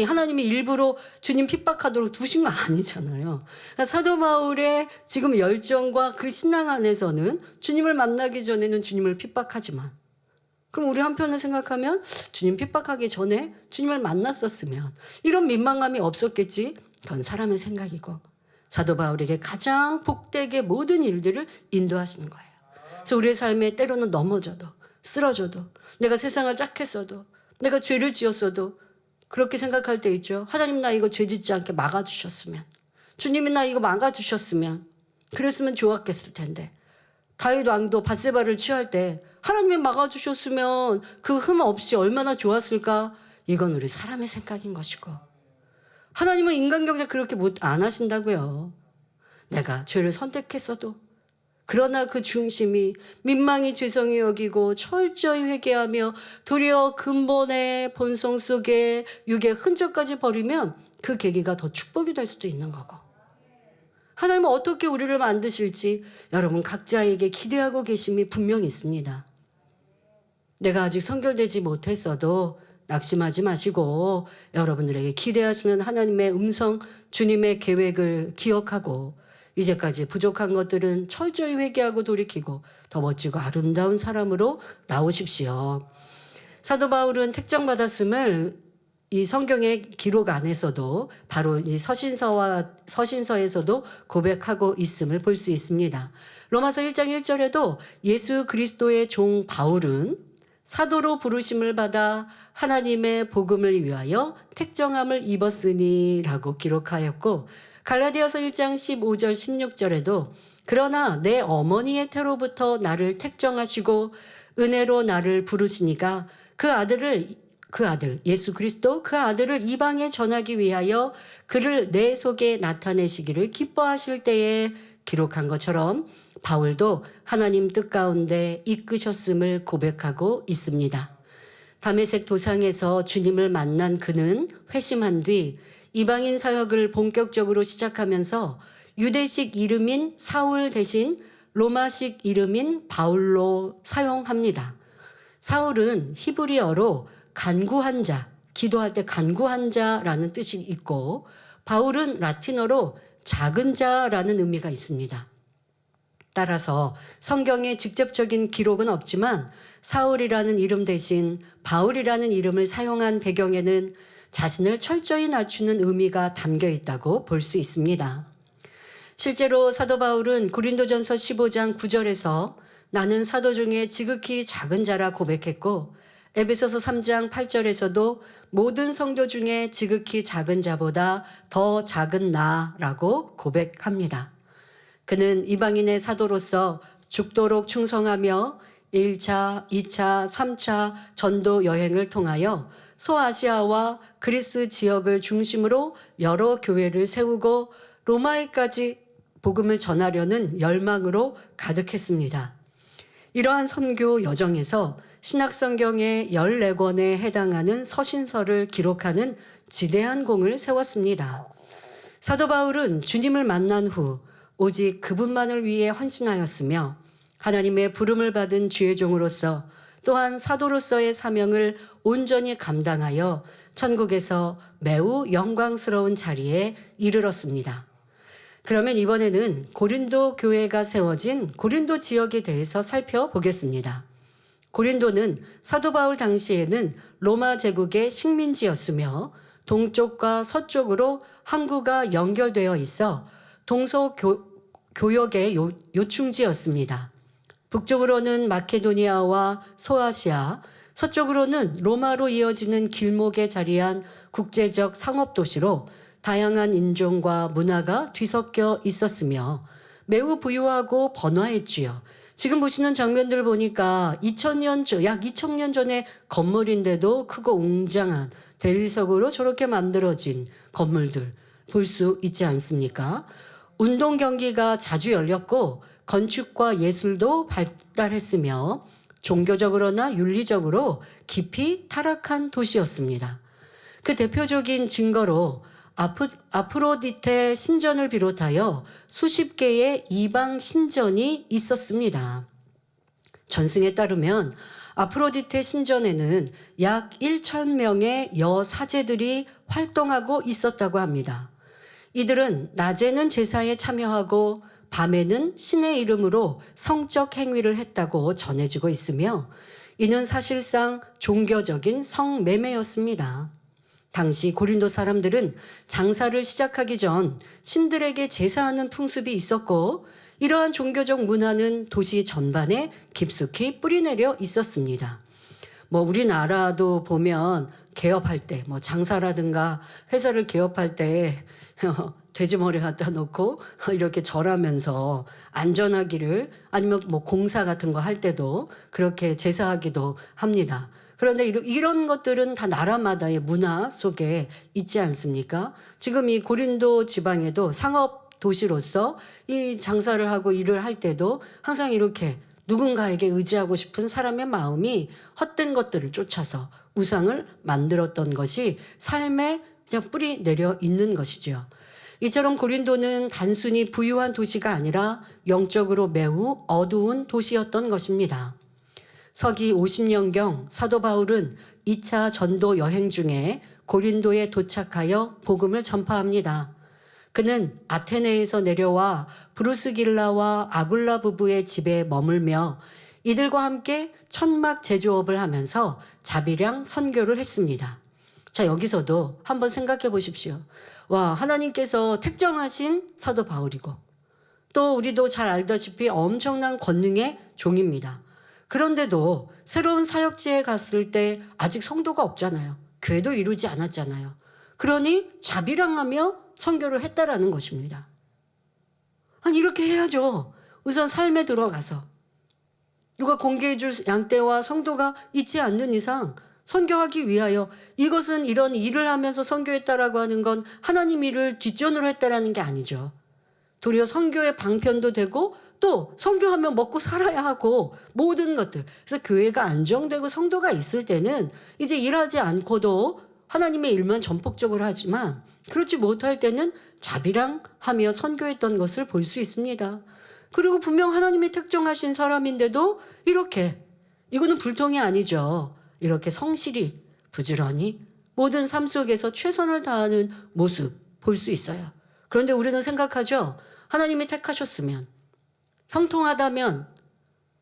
하나님이 일부러 주님 핍박하도록 두신 거 아니잖아요. 그러니까 사도 바울의 지금 열정과 그 신앙 안에서는 주님을 만나기 전에는 주님을 핍박하지만 그럼 우리 한편을 생각하면 주님 핍박하기 전에 주님을 만났었으면 이런 민망함이 없었겠지. 그건 사람의 생각이고 사도 바울에게 가장 복되게 모든 일들을 인도하시는 거예요. 그래서 우리의 삶에 때로는 넘어져도 쓰러져도 내가 세상을 짝했어도 내가 죄를 지었어도 그렇게 생각할 때 있죠. 하나님 나 이거 죄 짓지 않게 막아주셨으면 주님이 나 이거 막아주셨으면 그랬으면 좋았겠을 텐데 다윗 왕도 밧세바를 취할 때 하나님이 막아주셨으면 그 흠 없이 얼마나 좋았을까. 이건 우리 사람의 생각인 것이고 하나님은 인간 경제 그렇게 안 하신다고요. 내가 죄를 선택했어도 그러나 그 중심이 민망히 죄성이 여기고 철저히 회개하며 도리어 근본의 본성 속에 육의 흔적까지 버리면 그 계기가 더 축복이 될 수도 있는 거고 하나님은 어떻게 우리를 만드실지 여러분 각자에게 기대하고 계심이 분명히 있습니다. 내가 아직 성결되지 못했어도 낙심하지 마시고 여러분들에게 기대하시는 하나님의 음성, 주님의 계획을 기억하고 이제까지 부족한 것들은 철저히 회개하고 돌이키고 더 멋지고 아름다운 사람으로 나오십시오. 사도 바울은 택정받았음을 이 성경의 기록 안에서도 바로 이 서신서에서도 고백하고 있음을 볼 수 있습니다. 로마서 1장 1절에도 예수 그리스도의 종 바울은 사도로 부르심을 받아 하나님의 복음을 위하여 택정함을 입었으니 라고 기록하였고 갈라디아서 1장 15절 16절에도 그러나 내 어머니의 태로부터 나를 택정하시고 은혜로 나를 부르시니까 그 아들 예수 그리스도 그 아들을 이방에 전하기 위하여 그를 내 속에 나타내시기를 기뻐하실 때에 기록한 것처럼 바울도 하나님 뜻 가운데 이끄셨음을 고백하고 있습니다. 다메섹 도상에서 주님을 만난 그는 회심한 뒤 이방인 사역을 본격적으로 시작하면서 유대식 이름인 사울 대신 로마식 이름인 바울로 사용합니다. 사울은 히브리어로 간구한 자, 기도할 때 간구한 자라는 뜻이 있고 바울은 라틴어로 작은 자라는 의미가 있습니다. 따라서 성경에 직접적인 기록은 없지만 사울이라는 이름 대신 바울이라는 이름을 사용한 배경에는 자신을 철저히 낮추는 의미가 담겨 있다고 볼 수 있습니다. 실제로 사도 바울은 고린도전서 15장 9절에서 나는 사도 중에 지극히 작은 자라 고백했고 에베소서 3장 8절에서도 모든 성도 중에 지극히 작은 자보다 더 작은 나라고 고백합니다. 그는 이방인의 사도로서 죽도록 충성하며 1차, 2차, 3차 전도 여행을 통하여 소아시아와 그리스 지역을 중심으로 여러 교회를 세우고 로마에까지 복음을 전하려는 열망으로 가득했습니다. 이러한 선교 여정에서 신약성경의 14권에 해당하는 서신서를 기록하는 지대한 공을 세웠습니다. 사도 바울은 주님을 만난 후 오직 그분만을 위해 헌신하였으며 하나님의 부름을 받은 주의 종으로서 또한 사도로서의 사명을 온전히 감당하여 천국에서 매우 영광스러운 자리에 이르렀습니다. 그러면 이번에는 고린도 교회가 세워진 고린도 지역에 대해서 살펴보겠습니다. 고린도는 사도 바울 당시에는 로마 제국의 식민지였으며 동쪽과 서쪽으로 항구가 연결되어 있어 동서교역의 요충지였습니다. 북쪽으로는 마케도니아와 소아시아, 서쪽으로는 로마로 이어지는 길목에 자리한 국제적 상업도시로 다양한 인종과 문화가 뒤섞여 있었으며 매우 부유하고 번화했지요. 지금 보시는 장면들 보니까 약 2000년 전의 건물인데도 크고 웅장한 대리석으로 저렇게 만들어진 건물들 볼 수 있지 않습니까? 운동 경기가 자주 열렸고 건축과 예술도 발달했으며 종교적으로나 윤리적으로 깊이 타락한 도시였습니다. 그 대표적인 증거로 아프로디테 신전을 비롯하여 수십 개의 이방 신전이 있었습니다. 전승에 따르면 아프로디테 신전에는 약 1,000명의 여사제들이 활동하고 있었다고 합니다. 이들은 낮에는 제사에 참여하고 밤에는 신의 이름으로 성적 행위를 했다고 전해지고 있으며 이는 사실상 종교적인 성매매였습니다. 당시 고린도 사람들은 장사를 시작하기 전 신들에게 제사하는 풍습이 있었고 이러한 종교적 문화는 도시 전반에 깊숙이 뿌리내려 있었습니다. 우리나라도 보면 개업할 때 장사라든가 회사를 개업할 때 돼지머리 갖다 놓고 이렇게 절하면서 안전하기를 아니면 공사 같은 거 할 때도 그렇게 제사하기도 합니다. 그런데 이런 것들은 다 나라마다의 문화 속에 있지 않습니까? 지금 이 고린도 지방에도 상업 도시로서 이 장사를 하고 일을 할 때도 항상 이렇게 누군가에게 의지하고 싶은 사람의 마음이 헛된 것들을 쫓아서 우상을 만들었던 것이 삶에 그냥 뿌리 내려 있는 것이죠. 이처럼 고린도는 단순히 부유한 도시가 아니라 영적으로 매우 어두운 도시였던 것입니다. 서기 50년경 사도 바울은 2차 전도 여행 중에 고린도에 도착하여 복음을 전파합니다. 그는 아테네에서 내려와 브루스길라와 아굴라 부부의 집에 머물며 이들과 함께 천막 제조업을 하면서 자비량 선교를 했습니다. 자, 여기서도 한번 생각해 보십시오. 하나님께서 택정하신 사도 바울이고 또 우리도 잘 알다시피 엄청난 권능의 종입니다. 그런데도 새로운 사역지에 갔을 때 아직 성도가 없잖아요. 교회도 이루지 않았잖아요. 그러니 자비랑하며 선교를 했다라는 것입니다. 아니 이렇게 해야죠. 우선 삶에 들어가서 누가 공개해 줄 양떼와 성도가 있지 않는 이상 선교하기 위하여 이것은 이런 일을 하면서 선교했다라고 하는 건 하나님 일을 뒷전으로 했다라는 게 아니죠. 도리어 선교의 방편도 되고 또 선교하면 먹고 살아야 하고 모든 것들. 그래서 교회가 안정되고 성도가 있을 때는 이제 일하지 않고도 하나님의 일만 전폭적으로 하지만 그렇지 못할 때는 자비랑하며 선교했던 것을 볼 수 있습니다. 그리고 분명 하나님의 특정하신 사람인데도 이렇게 이거는 불통이 아니죠. 이렇게 성실히 부지런히 모든 삶 속에서 최선을 다하는 모습 볼 수 있어요. 그런데 우리는 생각하죠. 하나님이 택하셨으면 형통하다면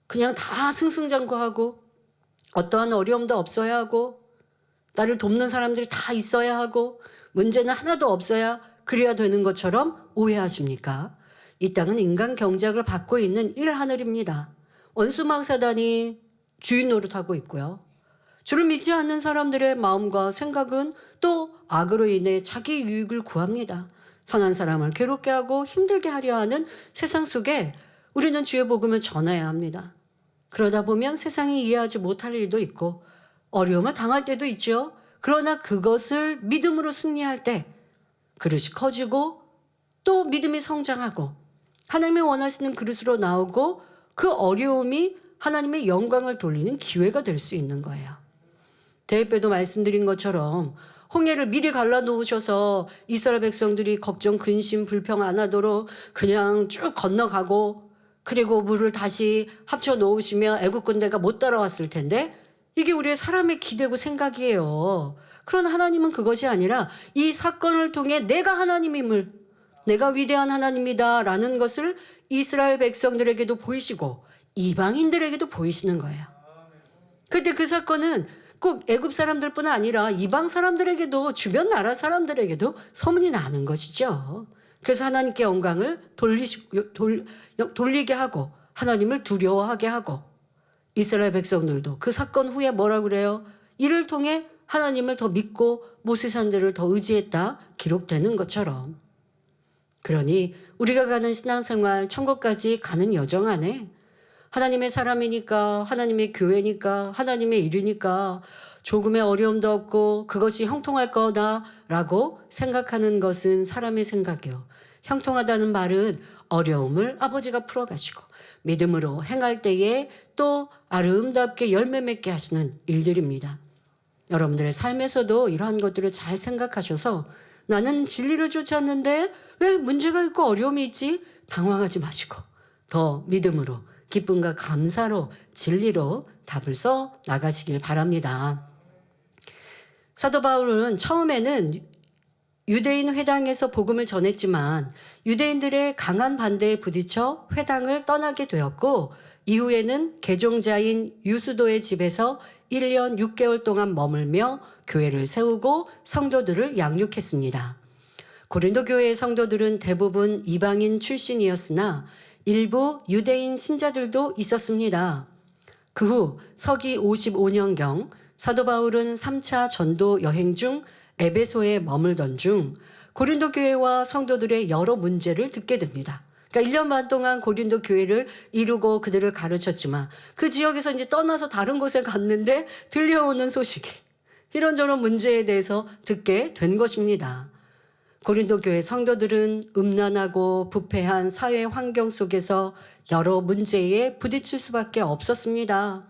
그냥 다 승승장구하고 어떠한 어려움도 없어야 하고 나를 돕는 사람들이 다 있어야 하고 문제는 하나도 없어야 그래야 되는 것처럼 오해하십니까? 이 땅은 인간 경작을 받고 있는 일하늘입니다. 원수망사단이 주인 노릇하고 있고요. 주를 믿지 않는 사람들의 마음과 생각은 또 악으로 인해 자기 유익을 구합니다. 선한 사람을 괴롭게 하고 힘들게 하려 하는 세상 속에 우리는 주의 복음을 전해야 합니다. 그러다 보면 세상이 이해하지 못할 일도 있고 어려움을 당할 때도 있죠. 그러나 그것을 믿음으로 승리할 때 그릇이 커지고 또 믿음이 성장하고 하나님이 원하시는 그릇으로 나오고 그 어려움이 하나님의 영광을 돌리는 기회가 될 수 있는 거예요. 대회때도 말씀드린 것처럼 홍해를 미리 갈라놓으셔서 이스라엘 백성들이 걱정, 근심, 불평 안 하도록 그냥 쭉 건너가고, 그리고 물을 다시 합쳐 놓으시면 애국 군대가 못 따라왔을 텐데, 이게 우리의 사람의 기대고 생각이에요. 그러나 하나님은 그것이 아니라 이 사건을 통해 내가 하나님임을, 내가 위대한 하나님이다 라는 것을 이스라엘 백성들에게도 보이시고 이방인들에게도 보이시는 거예요. 그때 그 사건은 꼭 애굽 사람들뿐 아니라 이방 사람들에게도, 주변 나라 사람들에게도 소문이 나는 것이죠. 그래서 하나님께 영광을 돌리게 하고 하나님을 두려워하게 하고, 이스라엘 백성들도 그 사건 후에 뭐라 그래요? 이를 통해 하나님을 더 믿고 모세산들을 더 의지했다 기록되는 것처럼. 그러니 우리가 가는 신앙생활, 천국까지 가는 여정 안에 하나님의 사람이니까, 하나님의 교회니까, 하나님의 일이니까 조금의 어려움도 없고 그것이 형통할 거다라고 생각하는 것은 사람의 생각이요. 형통하다는 말은 어려움을 아버지가 풀어가시고 믿음으로 행할 때에 또 아름답게 열매 맺게 하시는 일들입니다. 여러분들의 삶에서도 이러한 것들을 잘 생각하셔서 나는 진리를 쫓았는데 왜 문제가 있고 어려움이 있지? 당황하지 마시고 더 믿음으로, 기쁨과 감사로, 진리로 답을 써 나가시길 바랍니다. 사도 바울은 처음에는 유대인 회당에서 복음을 전했지만 유대인들의 강한 반대에 부딪혀 회당을 떠나게 되었고, 이후에는 개종자인 유수도의 집에서 1년 6개월 동안 머물며 교회를 세우고 성도들을 양육했습니다. 고린도 교회의 성도들은 대부분 이방인 출신이었으나 일부 유대인 신자들도 있었습니다. 그 후 서기 55년경 사도 바울은 3차 전도 여행 중 에베소에 머물던 중 고린도 교회와 성도들의 여러 문제를 듣게 됩니다. 그러니까 1년 반 동안 고린도 교회를 이루고 그들을 가르쳤지만 그 지역에서 이제 떠나서 다른 곳에 갔는데 들려오는 소식이 이런저런 문제에 대해서 듣게 된 것입니다. 고린도 교회 성도들은 음란하고 부패한 사회 환경 속에서 여러 문제에 부딪힐 수밖에 없었습니다.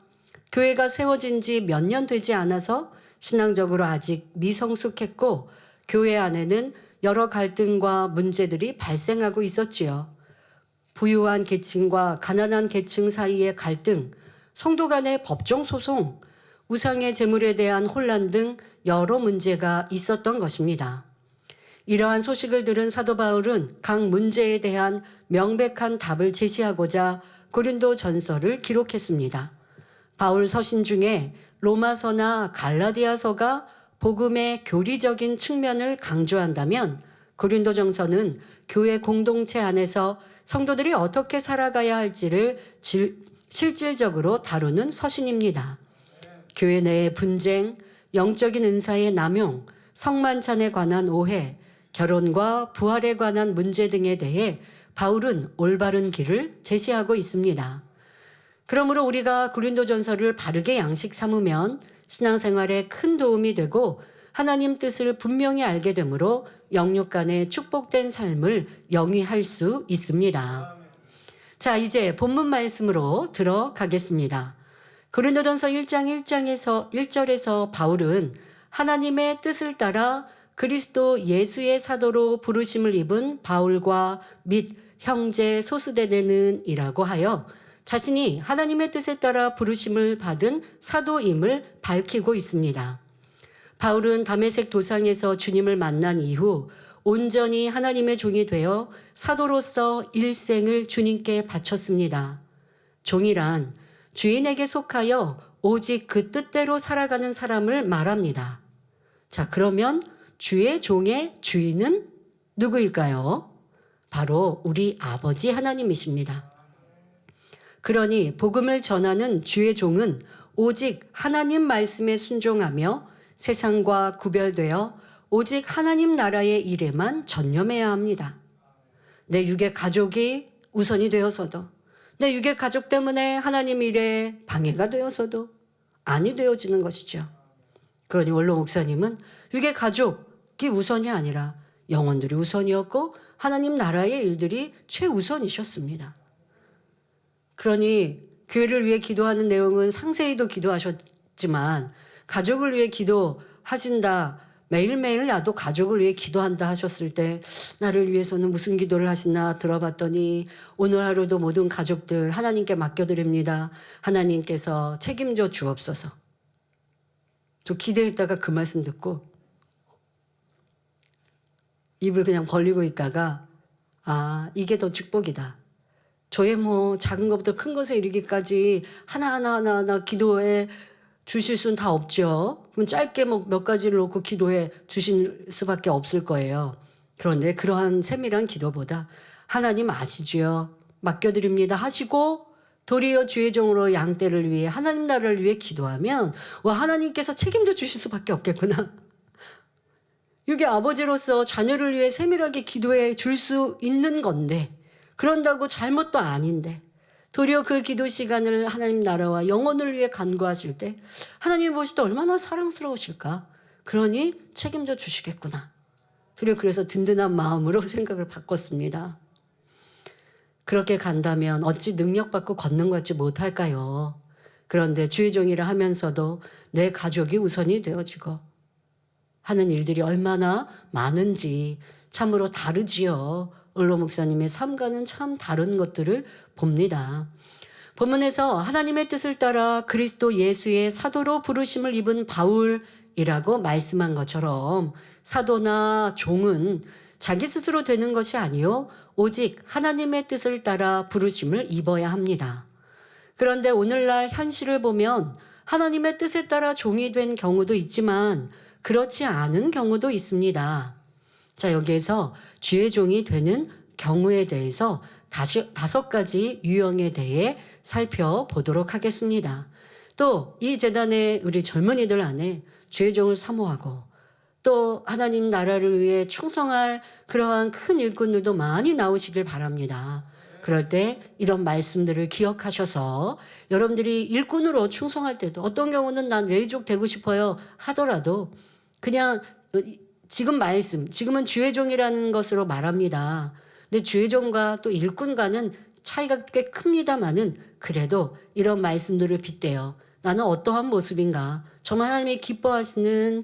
교회가 세워진 지 몇 년 되지 않아서 신앙적으로 아직 미성숙했고 교회 안에는 여러 갈등과 문제들이 발생하고 있었지요. 부유한 계층과 가난한 계층 사이의 갈등, 성도 간의 법정 소송, 우상의 제물에 대한 혼란 등 여러 문제가 있었던 것입니다. 이러한 소식을 들은 사도 바울은 각 문제에 대한 명백한 답을 제시하고자 고린도 전서를 기록했습니다. 바울 서신 중에 로마서나 갈라디아서가 복음의 교리적인 측면을 강조한다면 고린도 전서는 교회 공동체 안에서 성도들이 어떻게 살아가야 할지를 실질적으로 다루는 서신입니다. 교회 내의 분쟁, 영적인 은사의 남용, 성만찬에 관한 오해, 결혼과 부활에 관한 문제 등에 대해 바울은 올바른 길을 제시하고 있습니다. 그러므로 우리가 고린도전서를 바르게 양식 삼으면 신앙생활에 큰 도움이 되고 하나님 뜻을 분명히 알게 되므로 영육 간의 축복된 삶을 영위할 수 있습니다. 자, 이제 본문 말씀으로 들어가겠습니다. 고린도전서 1장 1절에서 바울은 하나님의 뜻을 따라 그리스도 예수의 사도로 부르심을 입은 바울과 및 형제 소스데네는 이라고 하여 자신이 하나님의 뜻에 따라 부르심을 받은 사도임을 밝히고 있습니다. 바울은 다메섹 도상에서 주님을 만난 이후 온전히 하나님의 종이 되어 사도로서 일생을 주님께 바쳤습니다. 종이란 주인에게 속하여 오직 그 뜻대로 살아가는 사람을 말합니다. 자, 그러면 주의 종의 주인은 누구일까요? 바로 우리 아버지 하나님이십니다. 그러니 복음을 전하는 주의 종은 오직 하나님 말씀에 순종하며 세상과 구별되어 오직 하나님 나라의 일에만 전념해야 합니다. 내 육의 가족이 우선이 되어서도, 내 육의 가족 때문에 하나님 일에 방해가 되어서도 아니 되어지는 것이죠. 그러니 원로 목사님은 육의 가족이 우선이 아니라 영혼들이 우선이었고 하나님 나라의 일들이 최우선이셨습니다. 그러니 교회를 위해 기도하는 내용은 상세히도 기도하셨지만 가족을 위해 기도하신다. 매일매일 나도 가족을 위해 기도한다 하셨을 때 나를 위해서는 무슨 기도를 하시나 들어봤더니 오늘 하루도 모든 가족들 하나님께 맡겨드립니다. 하나님께서 책임져 주옵소서. 저 기대했다가 그 말씀 듣고 입을 그냥 벌리고 있다가 아, 이게 더 축복이다. 저의 뭐 작은 것부터 큰 것에 이르기까지 하나하나 기도해 주실 수는 다 없죠. 그럼 짧게 뭐 몇 가지를 놓고 기도해 주실 수밖에 없을 거예요. 그런데 그러한 세밀한 기도보다 하나님 아시지요. 맡겨드립니다 하시고 도리어 주의 종으로 양떼를 위해 하나님 나라를 위해 기도하면 와 하나님께서 책임져 주실 수밖에 없겠구나. 이게 아버지로서 자녀를 위해 세밀하게 기도해 줄 수 있는 건데 그런다고 잘못도 아닌데 도리어 그 기도 시간을 하나님 나라와 영혼을 위해 간구하실 때 하나님이 보실 때 얼마나 사랑스러우실까. 그러니 책임져 주시겠구나. 도리어 그래서 든든한 마음으로 생각을 바꿨습니다. 그렇게 간다면 어찌 능력받고 걷는 것 같지 못할까요? 그런데 주의 종이라 하면서도 내 가족이 우선이 되어지고 하는 일들이 얼마나 많은지 참으로 다르지요. 을로 목사님의 삶과는 참 다른 것들을 봅니다. 본문에서 하나님의 뜻을 따라 그리스도 예수의 사도로 부르심을 입은 바울이라고 말씀한 것처럼 사도나 종은 자기 스스로 되는 것이 아니요 오직 하나님의 뜻을 따라 부르심을 입어야 합니다. 그런데 오늘날 현실을 보면 하나님의 뜻에 따라 종이 된 경우도 있지만 그렇지 않은 경우도 있습니다. 자, 여기에서 주의 종이 되는 경우에 대해서 5가지 유형에 대해 살펴보도록 하겠습니다. 또 이 재단의 우리 젊은이들 안에 주의 종을 사모하고 또 하나님 나라를 위해 충성할 그러한 큰 일꾼들도 많이 나오시길 바랍니다. 그럴 때 이런 말씀들을 기억하셔서 여러분들이 일꾼으로 충성할 때도 어떤 경우는 난 레이족 되고 싶어요 하더라도 그냥 지금 지금은 주의 종이라는 것으로 말합니다. 근데 주의 종과 또 일꾼과는 차이가 꽤 큽니다만은 그래도 이런 말씀들을 빗대어 나는 어떠한 모습인가 정말 하나님이 기뻐하시는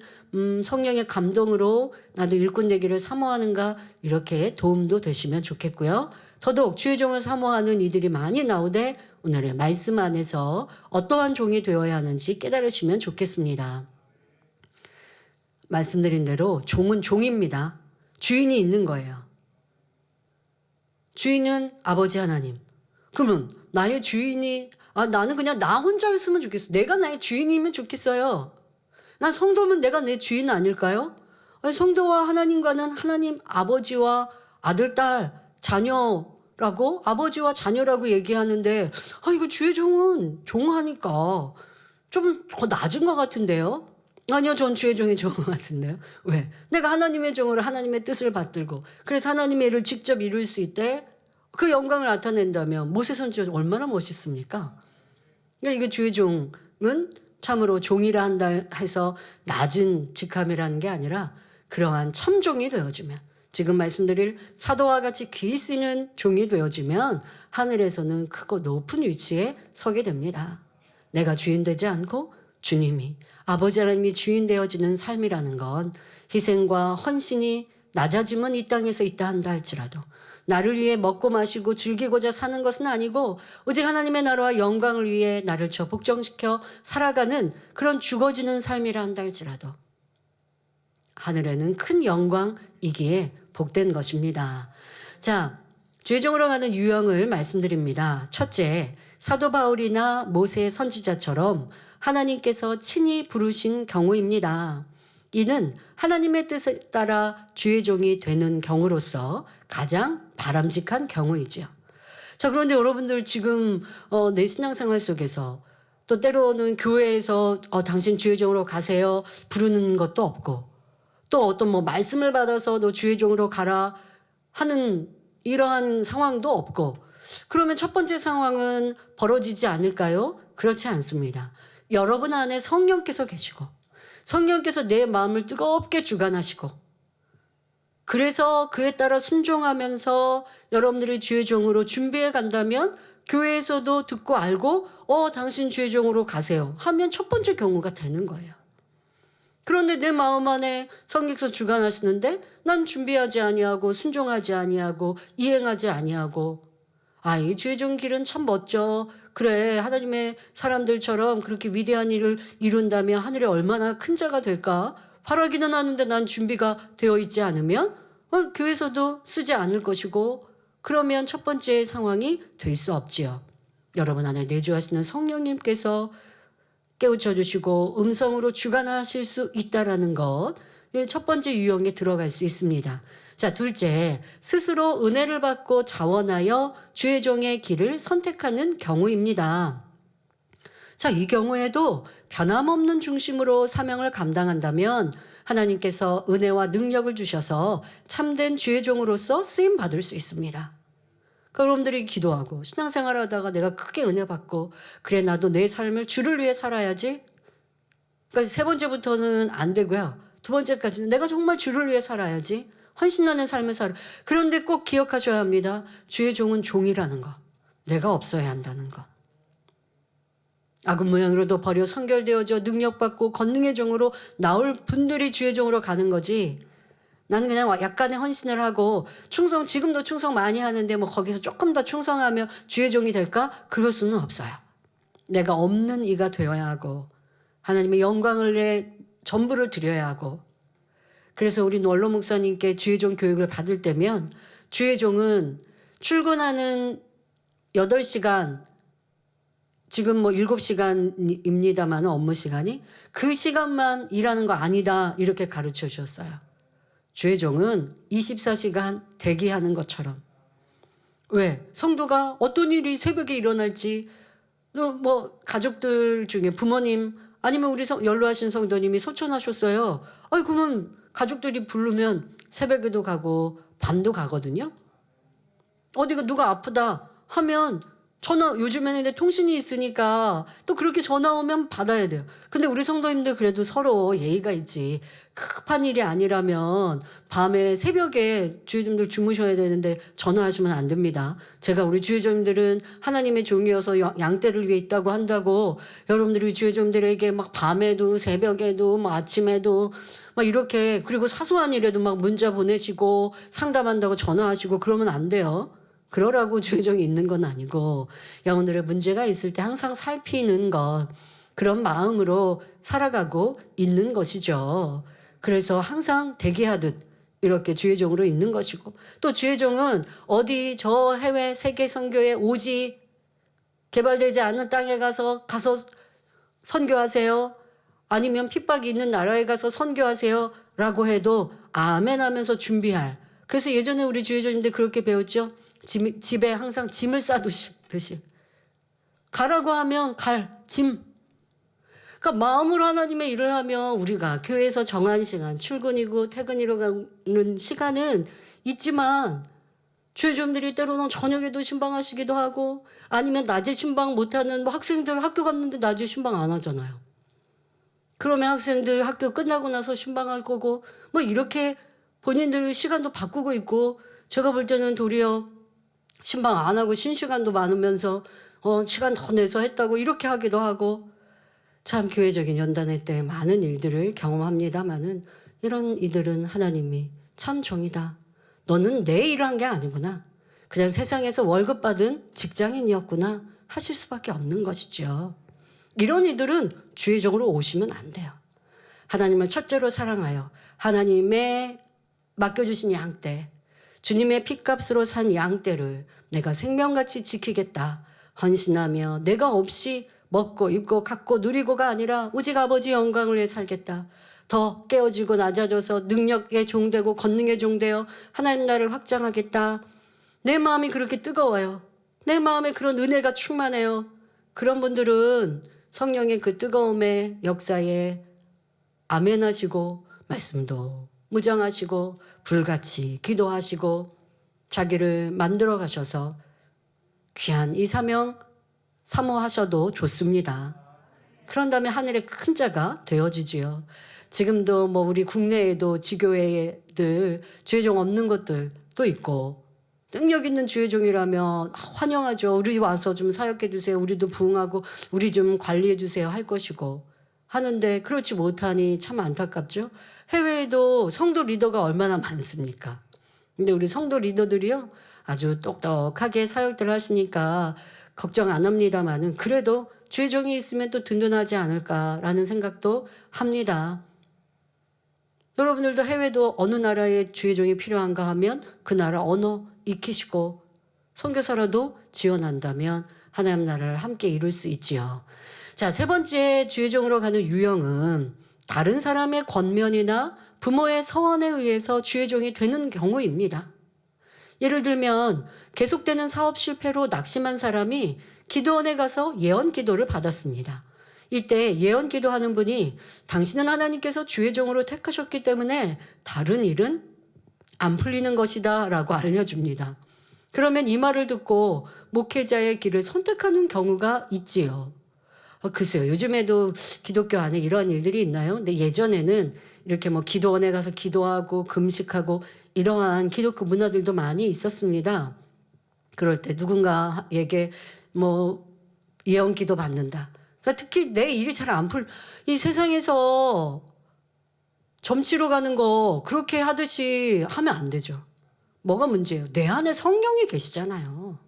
성령의 감동으로 나도 일꾼 되기를 사모하는가 이렇게 도움도 되시면 좋겠고요. 더더욱 주의 종을 사모하는 이들이 많이 나오되 오늘의 말씀 안에서 어떠한 종이 되어야 하는지 깨달으시면 좋겠습니다. 말씀드린 대로 종은 종입니다. 주인이 있는 거예요. 주인은 아버지 하나님. 그러면 나의 주인이 나는 그냥 나 혼자였으면 좋겠어. 내가 나의 주인이면 좋겠어요. 난 성도면 내가 내 주인 아닐까요? 아니, 성도와 하나님과는 하나님 아버지와 아들, 딸, 자녀라고 아버지와 자녀라고 얘기하는데 이거 주의 종은 종하니까 좀 더 낮은 것 같은데요. 아니요, 전 주의 종이 좋은 것 같은데요. 왜? 내가 하나님의 종으로 하나님의 뜻을 받들고 그래서 하나님의 일을 직접 이룰 수 있대 그 영광을 나타낸다면 모세 선지자 얼마나 멋있습니까? 그러니까 이게 주의 종은 참으로 종이라 한다 해서 낮은 직함이라는 게 아니라 그러한 참종이 되어지면 지금 말씀드릴 사도와 같이 귀 쓰는 종이 되어지면 하늘에서는 크고 높은 위치에 서게 됩니다. 내가 주인 되지 않고 주님이 아버지 하나님이 주인 되어지는 삶이라는 건 희생과 헌신이 낮아짐은 이 땅에서 있다 한다 할지라도 나를 위해 먹고 마시고 즐기고자 사는 것은 아니고 오직 하나님의 나라와 영광을 위해 나를 복종시켜 살아가는 그런 죽어지는 삶이라 한다 할지라도 하늘에는 큰 영광이기에 복된 것입니다. 자, 주의 종으로 가는 유형을 말씀드립니다. 첫째, 사도 바울이나 모세 선지자처럼 하나님께서 친히 부르신 경우입니다. 이는 하나님의 뜻에 따라 주의 종이 되는 경우로서 가장 바람직한 경우이죠. 자, 그런데 여러분들 지금 내 신앙생활 속에서 또 때로는 교회에서 당신 주의 종으로 가세요 부르는 것도 없고 또 어떤 말씀을 받아서 너 주의 종으로 가라 하는 이러한 상황도 없고 그러면 첫 번째 상황은 벌어지지 않을까요? 그렇지 않습니다. 여러분 안에 성령께서 계시고 성령께서 내 마음을 뜨겁게 주관하시고 그래서 그에 따라 순종하면서 여러분들이 주의 종으로 준비해 간다면 교회에서도 듣고 알고 당신 주의종으로 가세요 하면 첫 번째 경우가 되는 거예요. 그런데 내 마음 안에 성령께서 주관하시는데 난 준비하지 아니하고 순종하지 아니하고 이행하지 아니하고 이 주의종 길은 참 멋져. 그래 하나님의 사람들처럼 그렇게 위대한 일을 이룬다면 하늘에 얼마나 큰 자가 될까. 바라기는 하는데 난 준비가 되어 있지 않으면 교회에서도 쓰지 않을 것이고 그러면 첫 번째 상황이 될 수 없지요. 여러분 안에 내주하시는 성령님께서 깨우쳐 주시고 음성으로 주관하실 수 있다라는 것, 첫 번째 유형에 들어갈 수 있습니다. 자, 둘째, 스스로 은혜를 받고 자원하여 주의 종의 길을 선택하는 경우입니다. 자, 이 경우에도 변함없는 중심으로 사명을 감당한다면 하나님께서 은혜와 능력을 주셔서 참된 주의 종으로서 쓰임 받을 수 있습니다. 여러분들이 기도하고 신앙생활 하다가 내가 크게 은혜 받고 그래 나도 내 삶을 주를 위해 살아야지. 그러니까 세 번째부터는 안 되고요. 두 번째까지는 내가 정말 주를 위해 살아야지. 헌신하는 삶을 살아. 그런데 꼭 기억하셔야 합니다. 주의 종은 종이라는 거. 내가 없어야 한다는 거. 악은 모양으로도 버려 선결되어져 능력받고 권능의 종으로 나올 분들이 주의 종으로 가는 거지. 나는 그냥 약간의 헌신을 하고 지금도 충성 많이 하는데 뭐 거기서 조금 더 충성하며 주의 종이 될까? 그럴 수는 없어요. 내가 없는 이가 되어야 하고 하나님의 영광을 내 전부를 드려야 하고 그래서 우리 원로 목사님께 주의 종 교육을 받을 때면 주의 종은 출근하는 8시간 지금 뭐 7시간입니다만 업무 시간이 그 시간만 일하는 거 아니다 이렇게 가르쳐 주셨어요. 주의 종은 24시간 대기하는 것처럼. 왜? 성도가 어떤 일이 새벽에 일어날지 뭐 가족들 중에 부모님 아니면 우리 연로하신 성도님이 소천하셨어요. 그러면 가족들이 부르면 새벽에도 가고 밤도 가거든요. 어디가 누가 아프다 하면 전화 요즘에는 근데 통신이 있으니까 또 그렇게 전화 오면 받아야 돼요. 근데 우리 성도님들 그래도 서로 예의가 있지. 급한 일이 아니라면 밤에 새벽에 주의종들 주무셔야 되는데 전화하시면 안 됩니다. 제가 우리 주의종들은 하나님의 종이어서 양떼를 위해 있다고 한다고 여러분들이 주의종들에게 막 밤에도 새벽에도 막 아침에도 막 이렇게 그리고 사소한 일에도 막 문자 보내시고 상담한다고 전화하시고 그러면 안 돼요. 그러라고 주의종이 있는 건 아니고 영혼들의 문제가 있을 때 항상 살피는 것 그런 마음으로 살아가고 있는 것이죠. 그래서 항상 대기하듯 이렇게 주의종으로 있는 것이고 또 주의종은 어디 저 해외 세계 선교에 오지 개발되지 않은 땅에 가서 선교하세요. 아니면 핍박이 있는 나라에 가서 선교하세요. 라고 해도 아멘 하면서 준비할. 그래서 예전에 우리 주의종님들 그렇게 배웠죠. 집에 항상 짐을 싸두듯이 가라고 하면 짐. 그러니까 마음으로 하나님의 일을 하면 우리가 교회에서 정한 시간 출근이고 퇴근이로 가는 시간은 있지만 주의종들이 때로는 저녁에도 신방하시기도 하고 아니면 낮에 신방 못하는 뭐 학생들 학교 갔는데 낮에 신방 안 하잖아요. 그러면 학생들 학교 끝나고 나서 신방할 거고 뭐 이렇게 본인들 시간도 바꾸고 있고 제가 볼 때는 도리어 신방 안 하고 쉰 시간도 많으면서 시간 더 내서 했다고 이렇게 하기도 하고 참 교회적인 연단회 때 많은 일들을 경험합니다마는 이런 이들은 하나님이 참 정이다. 너는 내 일을 한 게 아니구나. 그냥 세상에서 월급 받은 직장인이었구나 하실 수밖에 없는 것이죠. 이런 이들은 주의종으로 오시면 안 돼요. 하나님을 첫째로 사랑하여 하나님의 맡겨주신 양떼 주님의 핏값으로 산 양떼를 내가 생명같이 지키겠다. 헌신하며 내가 없이 먹고 입고 갖고 누리고가 아니라 오직 아버지 영광을 위해 살겠다. 더 깨어지고 낮아져서 능력의 종되고 권능의 종되어 하나님 나라를 확장하겠다. 내 마음이 그렇게 뜨거워요. 내 마음에 그런 은혜가 충만해요. 그런 분들은 성령의 그 뜨거움의 역사에 아멘하시고 말씀도 무장하시고 불같이 기도하시고 자기를 만들어 가셔서 귀한 이 사명 사모하셔도 좋습니다. 그런 다음에 하늘의 큰 자가 되어지지요. 지금도 뭐 우리 국내에도 지교회들 주의종 없는 것들도 있고 능력 있는 주의 종이라면 환영하죠. 우리 와서 좀 사역해 주세요. 우리도 부응하고 우리 좀 관리해 주세요 할 것이고 하는데 그렇지 못하니 참 안타깝죠. 해외에도 성도 리더가 얼마나 많습니까? 근데 우리 성도 리더들이요 아주 똑똑하게 사역들 하시니까 걱정 안 합니다만은 그래도 주의 종이 있으면 또 든든하지 않을까라는 생각도 합니다. 여러분들도 해외도 어느 나라에 주의 종이 필요한가 하면 그 나라 언어 익히시고 선교사라도 지원한다면 하나님 나라를 함께 이룰 수 있지요. 자, 세 번째 주의 종으로 가는 유형은 다른 사람의 권면이나 부모의 서원에 의해서 주의 종이 되는 경우입니다. 예를 들면 계속되는 사업 실패로 낙심한 사람이 기도원에 가서 예언 기도를 받았습니다. 이때 예언 기도하는 분이 당신은 하나님께서 주의 종으로 택하셨기 때문에 다른 일은 안 풀리는 것이다 라고 알려줍니다. 그러면 이 말을 듣고 목회자의 길을 선택하는 경우가 있지요. 글쎄요. 요즘에도 기독교 안에 이러한 일들이 있나요? 근데 예전에는 이렇게 뭐 기도원에 가서 기도하고 금식하고 이러한 기독교 문화들도 많이 있었습니다. 그럴 때 누군가에게 뭐 예언 기도 받는다. 그러니까 특히 내 일이 잘 안 이 세상에서 점치러 가는 거 그렇게 하듯이 하면 안 되죠. 뭐가 문제예요? 내 안에 성령이 계시잖아요.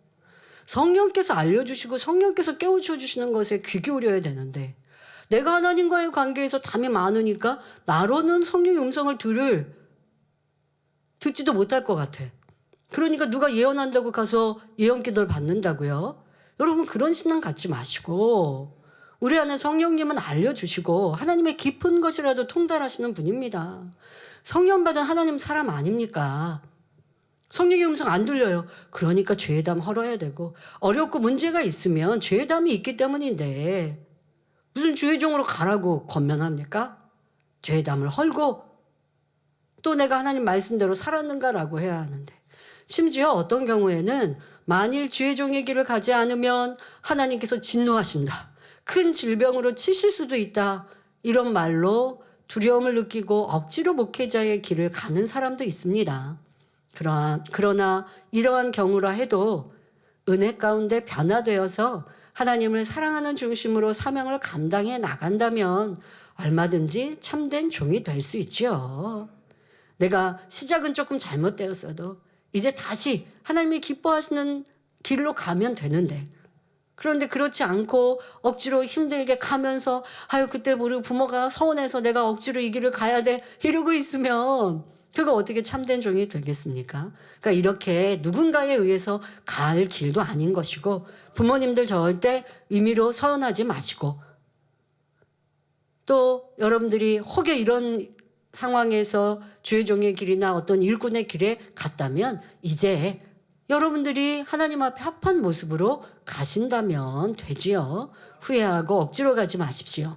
성령께서 알려주시고 성령께서 깨우쳐 주시는 것에 귀 기울여야 되는데 내가 하나님과의 관계에서 담이 많으니까 나로는 성령의 음성을 듣지도 못할 것 같아. 그러니까 누가 예언한다고 가서 예언 기도를 받는다고요? 여러분 그런 신앙 갖지 마시고 우리 안에 성령님은 알려주시고 하나님의 깊은 것이라도 통달하시는 분입니다. 성령 받은 하나님 사람 아닙니까? 성령의 음성 안 들려요. 그러니까 죄담 헐어야 되고 어렵고 문제가 있으면 죄담이 있기 때문인데 무슨 주의 종으로 가라고 권면합니까? 죄담을 헐고 또 내가 하나님 말씀대로 살았는가라고 해야 하는데 심지어 어떤 경우에는 만일 주의 종의 길을 가지 않으면 하나님께서 진노하신다. 큰 질병으로 치실 수도 있다. 이런 말로 두려움을 느끼고 억지로 목회자의 길을 가는 사람도 있습니다. 그러나 이러한 경우라 해도 은혜 가운데 변화되어서 하나님을 사랑하는 중심으로 사명을 감당해 나간다면 얼마든지 참된 종이 될 수 있지요. 내가 시작은 조금 잘못되었어도 이제 다시 하나님이 기뻐하시는 길로 가면 되는데 그런데 그렇지 않고 억지로 힘들게 가면서 아유 그때 우리 부모가 서운해서 내가 억지로 이 길을 가야 돼 이러고 있으면 그거 어떻게 참된 종이 되겠습니까? 그러니까 이렇게 누군가에 의해서 갈 길도 아닌 것이고 부모님들 절대 임의로 서운하지 마시고 또 여러분들이 혹여 이런 상황에서 주의 종의 길이나 어떤 일꾼의 길에 갔다면 이제 여러분들이 하나님 앞에 합한 모습으로 가신다면 되지요. 후회하고 억지로 가지 마십시오.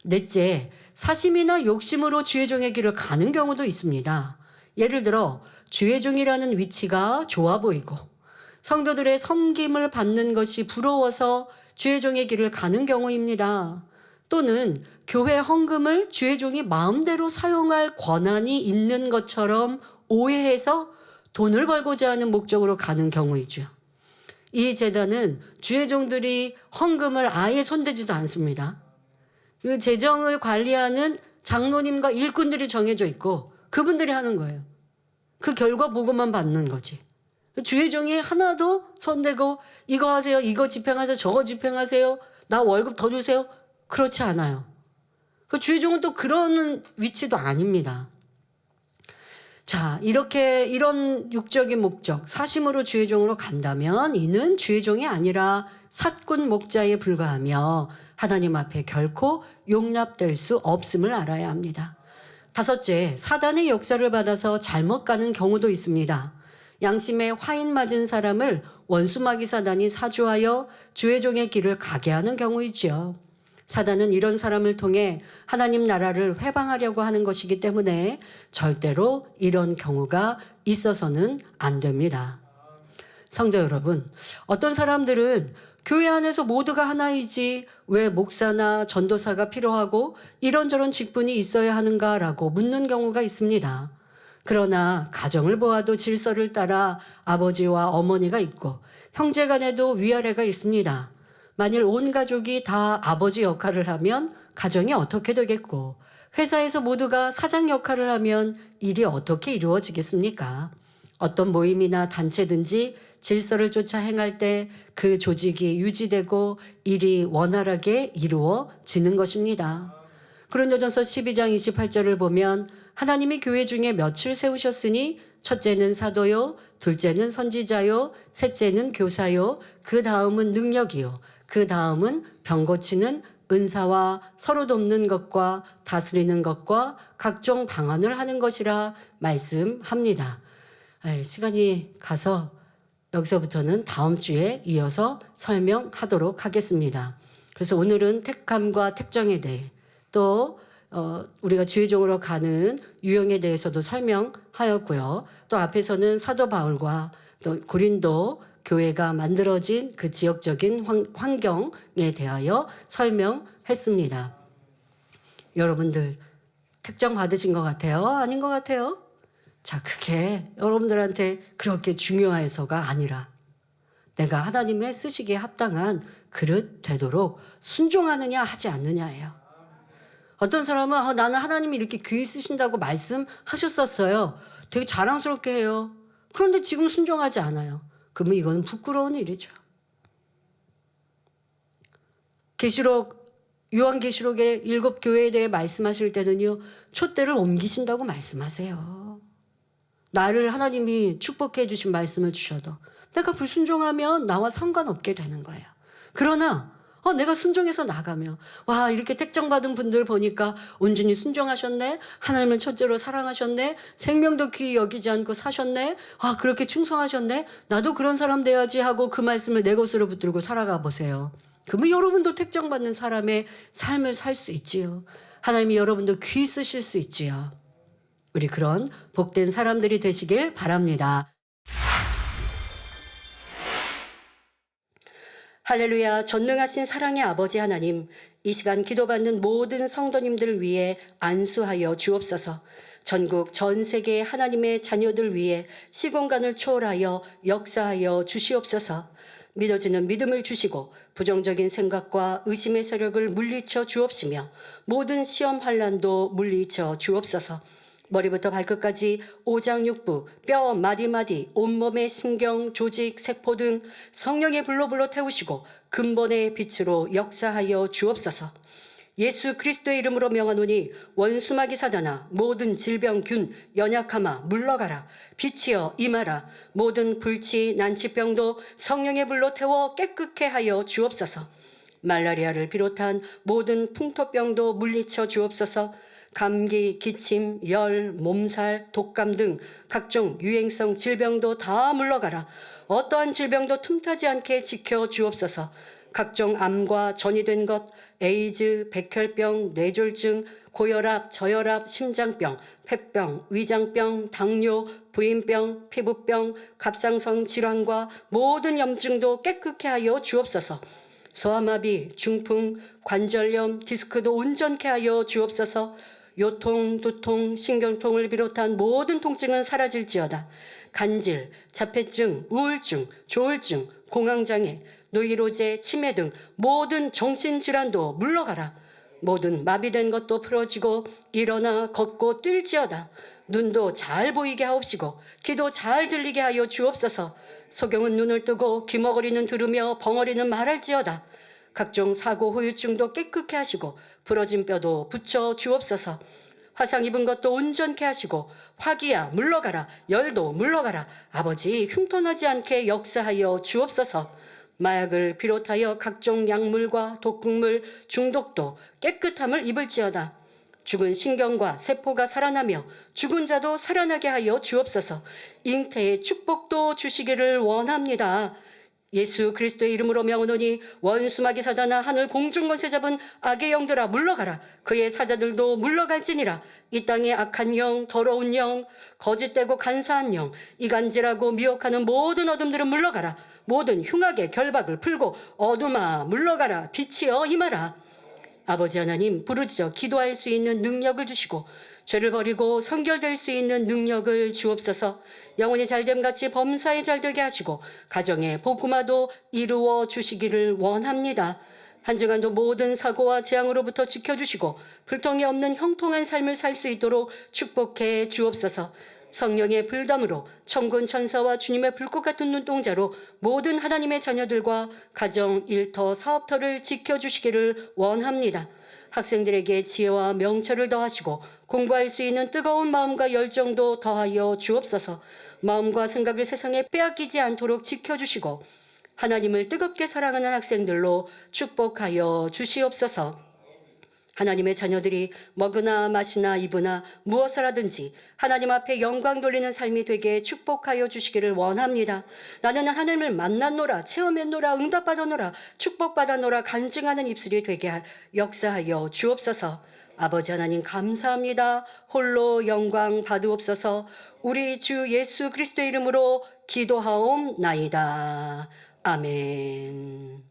넷째, 사심이나 욕심으로 주의 종의 길을 가는 경우도 있습니다. 예를 들어 주의 종이라는 위치가 좋아 보이고 성도들의 섬김을 받는 것이 부러워서 주의 종의 길을 가는 경우입니다. 또는 교회 헌금을 주의 종이 마음대로 사용할 권한이 있는 것처럼 오해해서 돈을 벌고자 하는 목적으로 가는 경우이죠. 이 재단은 주의 종들이 헌금을 아예 손대지도 않습니다. 그 재정을 관리하는 장로님과 일꾼들이 정해져 있고 그분들이 하는 거예요. 그 결과 보고만 받는 거지. 주의 종이 하나도 손대고 이거 하세요, 이거 집행하세요, 저거 집행하세요, 나 월급 더 주세요. 그렇지 않아요. 그 주의 종은 또 그런 위치도 아닙니다. 자, 이런 육적인 목적, 사심으로 주의 종으로 간다면 이는 주의 종이 아니라 사꾼 목자에 불과하며 하나님 앞에 결코 용납될 수 없음을 알아야 합니다. 다섯째, 사단의 역사를 받아서 잘못 가는 경우도 있습니다. 양심에 화인 맞은 사람을 원수마귀 사단이 사주하여 주의 종의 길을 가게 하는 경우이지요. 사단은 이런 사람을 통해 하나님 나라를 회방하려고 하는 것이기 때문에 절대로 이런 경우가 있어서는 안 됩니다. 성도 여러분, 어떤 사람들은 교회 안에서 모두가 하나이지 왜 목사나 전도사가 필요하고 이런저런 직분이 있어야 하는가라고 묻는 경우가 있습니다. 그러나 가정을 보아도 질서를 따라 아버지와 어머니가 있고 형제 간에도 위아래가 있습니다. 만일 온 가족이 다 아버지 역할을 하면 가정이 어떻게 되겠고, 회사에서 모두가 사장 역할을 하면 일이 어떻게 이루어지겠습니까? 어떤 모임이나 단체든지 질서를 쫓아 행할 때 그 조직이 유지되고 일이 원활하게 이루어지는 것입니다. 고린도전서 12장 28절을 보면 하나님이 교회 중에 몇을 세우셨으니 첫째는 사도요, 둘째는 선지자요, 셋째는 교사요, 그 다음은 능력이요, 그 다음은 병 고치는 은사와 서로 돕는 것과 다스리는 것과 각종 방언을 하는 것이라 말씀합니다. 시간이 가서 여기서부터는 다음 주에 이어서 설명하도록 하겠습니다. 그래서 오늘은 택함과 택정에 대해 또 우리가 주의종으로 가는 유형에 대해서도 설명하였고요. 또 앞에서는 사도 바울과 또 고린도 교회가 만들어진 그 지역적인 환경에 대하여 설명했습니다. 여러분들 택정 받으신 것 같아요? 아닌 것 같아요? 자, 그게 여러분들한테 그렇게 중요해서가 아니라 내가 하나님의 쓰시기에 합당한 그릇 되도록 순종하느냐 하지 않느냐예요. 어떤 사람은 나는 하나님이 이렇게 귀히 쓰신다고 말씀하셨었어요. 되게 자랑스럽게 해요. 그런데 지금 순종하지 않아요. 그러면 이건 부끄러운 일이죠. 요한계시록의 7교회에 대해 말씀하실 때는요, 촛대를 옮기신다고 말씀하세요. 나를 하나님이 축복해 주신 말씀을 주셔도 내가 불순종하면 나와 상관없게 되는 거예요. 그러나 내가 순종해서 나가면 이렇게 택정받은 분들 보니까 온전히 순종하셨네. 하나님을 첫째로 사랑하셨네. 생명도 귀히 여기지 않고 사셨네. 그렇게 충성하셨네. 나도 그런 사람 돼야지 하고 그 말씀을 내 것으로 붙들고 살아가 보세요. 그러면 여러분도 택정받는 사람의 삶을 살 수 있지요. 하나님이 여러분도 귀히 쓰실 수 있지요. 우리 그런 복된 사람들이 되시길 바랍니다. 할렐루야. 전능하신 사랑의 아버지 하나님, 이 시간 기도받는 모든 성도님들 위해 안수하여 주옵소서. 전국 전 세계 하나님의 자녀들 위해 시공간을 초월하여 역사하여 주시옵소서. 믿어지는 믿음을 주시고 부정적인 생각과 의심의 세력을 물리쳐 주옵시며 모든 시험 환난도 물리쳐 주옵소서. 머리부터 발끝까지 오장육부, 뼈 마디마디, 온몸의 신경, 조직, 세포 등 성령의 불로 태우시고 근본의 빛으로 역사하여 주옵소서. 예수 그리스도의 이름으로 명하노니 원수마귀 사단아, 모든 질병, 균, 연약함아 물러가라. 빛이여 임하라. 모든 불치, 난치병도 성령의 불로 태워 깨끗게 하여 주옵소서. 말라리아를 비롯한 모든 풍토병도 물리쳐 주옵소서. 감기, 기침, 열, 몸살, 독감 등 각종 유행성 질병도 다 물러가라. 어떠한 질병도 틈타지 않게 지켜 주옵소서. 각종 암과 전이된 것, 에이즈, 백혈병, 뇌졸중, 고혈압, 저혈압, 심장병, 폐병, 위장병, 당뇨, 부인병, 피부병, 갑상선 질환과 모든 염증도 깨끗게 하여 주옵소서. 소아마비, 중풍, 관절염, 디스크도 온전케 하여 주옵소서. 요통, 두통, 신경통을 비롯한 모든 통증은 사라질지어다. 간질, 자폐증, 우울증, 조울증, 공황장애, 노이로제, 치매 등 모든 정신질환도 물러가라. 모든 마비된 것도 풀어지고 일어나 걷고 뛸지어다. 눈도 잘 보이게 하옵시고 귀도 잘 들리게 하여 주옵소서. 소경은 눈을 뜨고 귀머거리는 들으며 벙어리는 말할지어다. 각종 사고 후유증도 깨끗게 하시고 부러진 뼈도 붙여 주옵소서. 화상 입은 것도 온전케 하시고 화기야 물러가라. 열도 물러가라. 아버지 흉터나지 않게 역사하여 주옵소서. 마약을 비롯하여 각종 약물과 독극물 중독도 깨끗함을 입을지어다. 죽은 신경과 세포가 살아나며 죽은 자도 살아나게 하여 주옵소서. 잉태의 축복도 주시기를 원합니다. 예수 그리스도의 이름으로 명하노니 원수마귀 사단아, 하늘 공중 권세 잡은 악의 영들아 물러가라. 그의 사자들도 물러갈지니라. 이 땅의 악한 영, 더러운 영, 거짓되고 간사한 영, 이간질하고 미혹하는 모든 어둠들은 물러가라. 모든 흉악의 결박을 풀고 어둠아 물러가라. 빛이여 임하라. 아버지 하나님, 부르짖어 기도할 수 있는 능력을 주시고 죄를 버리고 성결될 수 있는 능력을 주옵소서. 영혼이 잘됨같이 범사에 잘되게 하시고 가정의 복음화도 이루어 주시기를 원합니다. 한 주간도 모든 사고와 재앙으로부터 지켜주시고 불통이 없는 형통한 삶을 살 수 있도록 축복해 주옵소서. 성령의 불담으로 천군 천사와 주님의 불꽃 같은 눈동자로 모든 하나님의 자녀들과 가정, 일터, 사업터를 지켜주시기를 원합니다. 학생들에게 지혜와 명철을 더하시고 공부할 수 있는 뜨거운 마음과 열정도 더하여 주옵소서. 마음과 생각을 세상에 빼앗기지 않도록 지켜주시고 하나님을 뜨겁게 사랑하는 학생들로 축복하여 주시옵소서. 하나님의 자녀들이 먹으나 마시나 입으나 무엇을 하든지 하나님 앞에 영광 돌리는 삶이 되게 축복하여 주시기를 원합니다. 나는 하나님을 만났노라, 체험했노라, 응답받았노라, 축복받았노라 간증하는 입술이 되게 역사하여 주옵소서. 아버지 하나님 감사합니다. 홀로 영광 받으옵소서. 우리 주 예수 그리스도의 이름으로 기도하옵나이다. 아멘.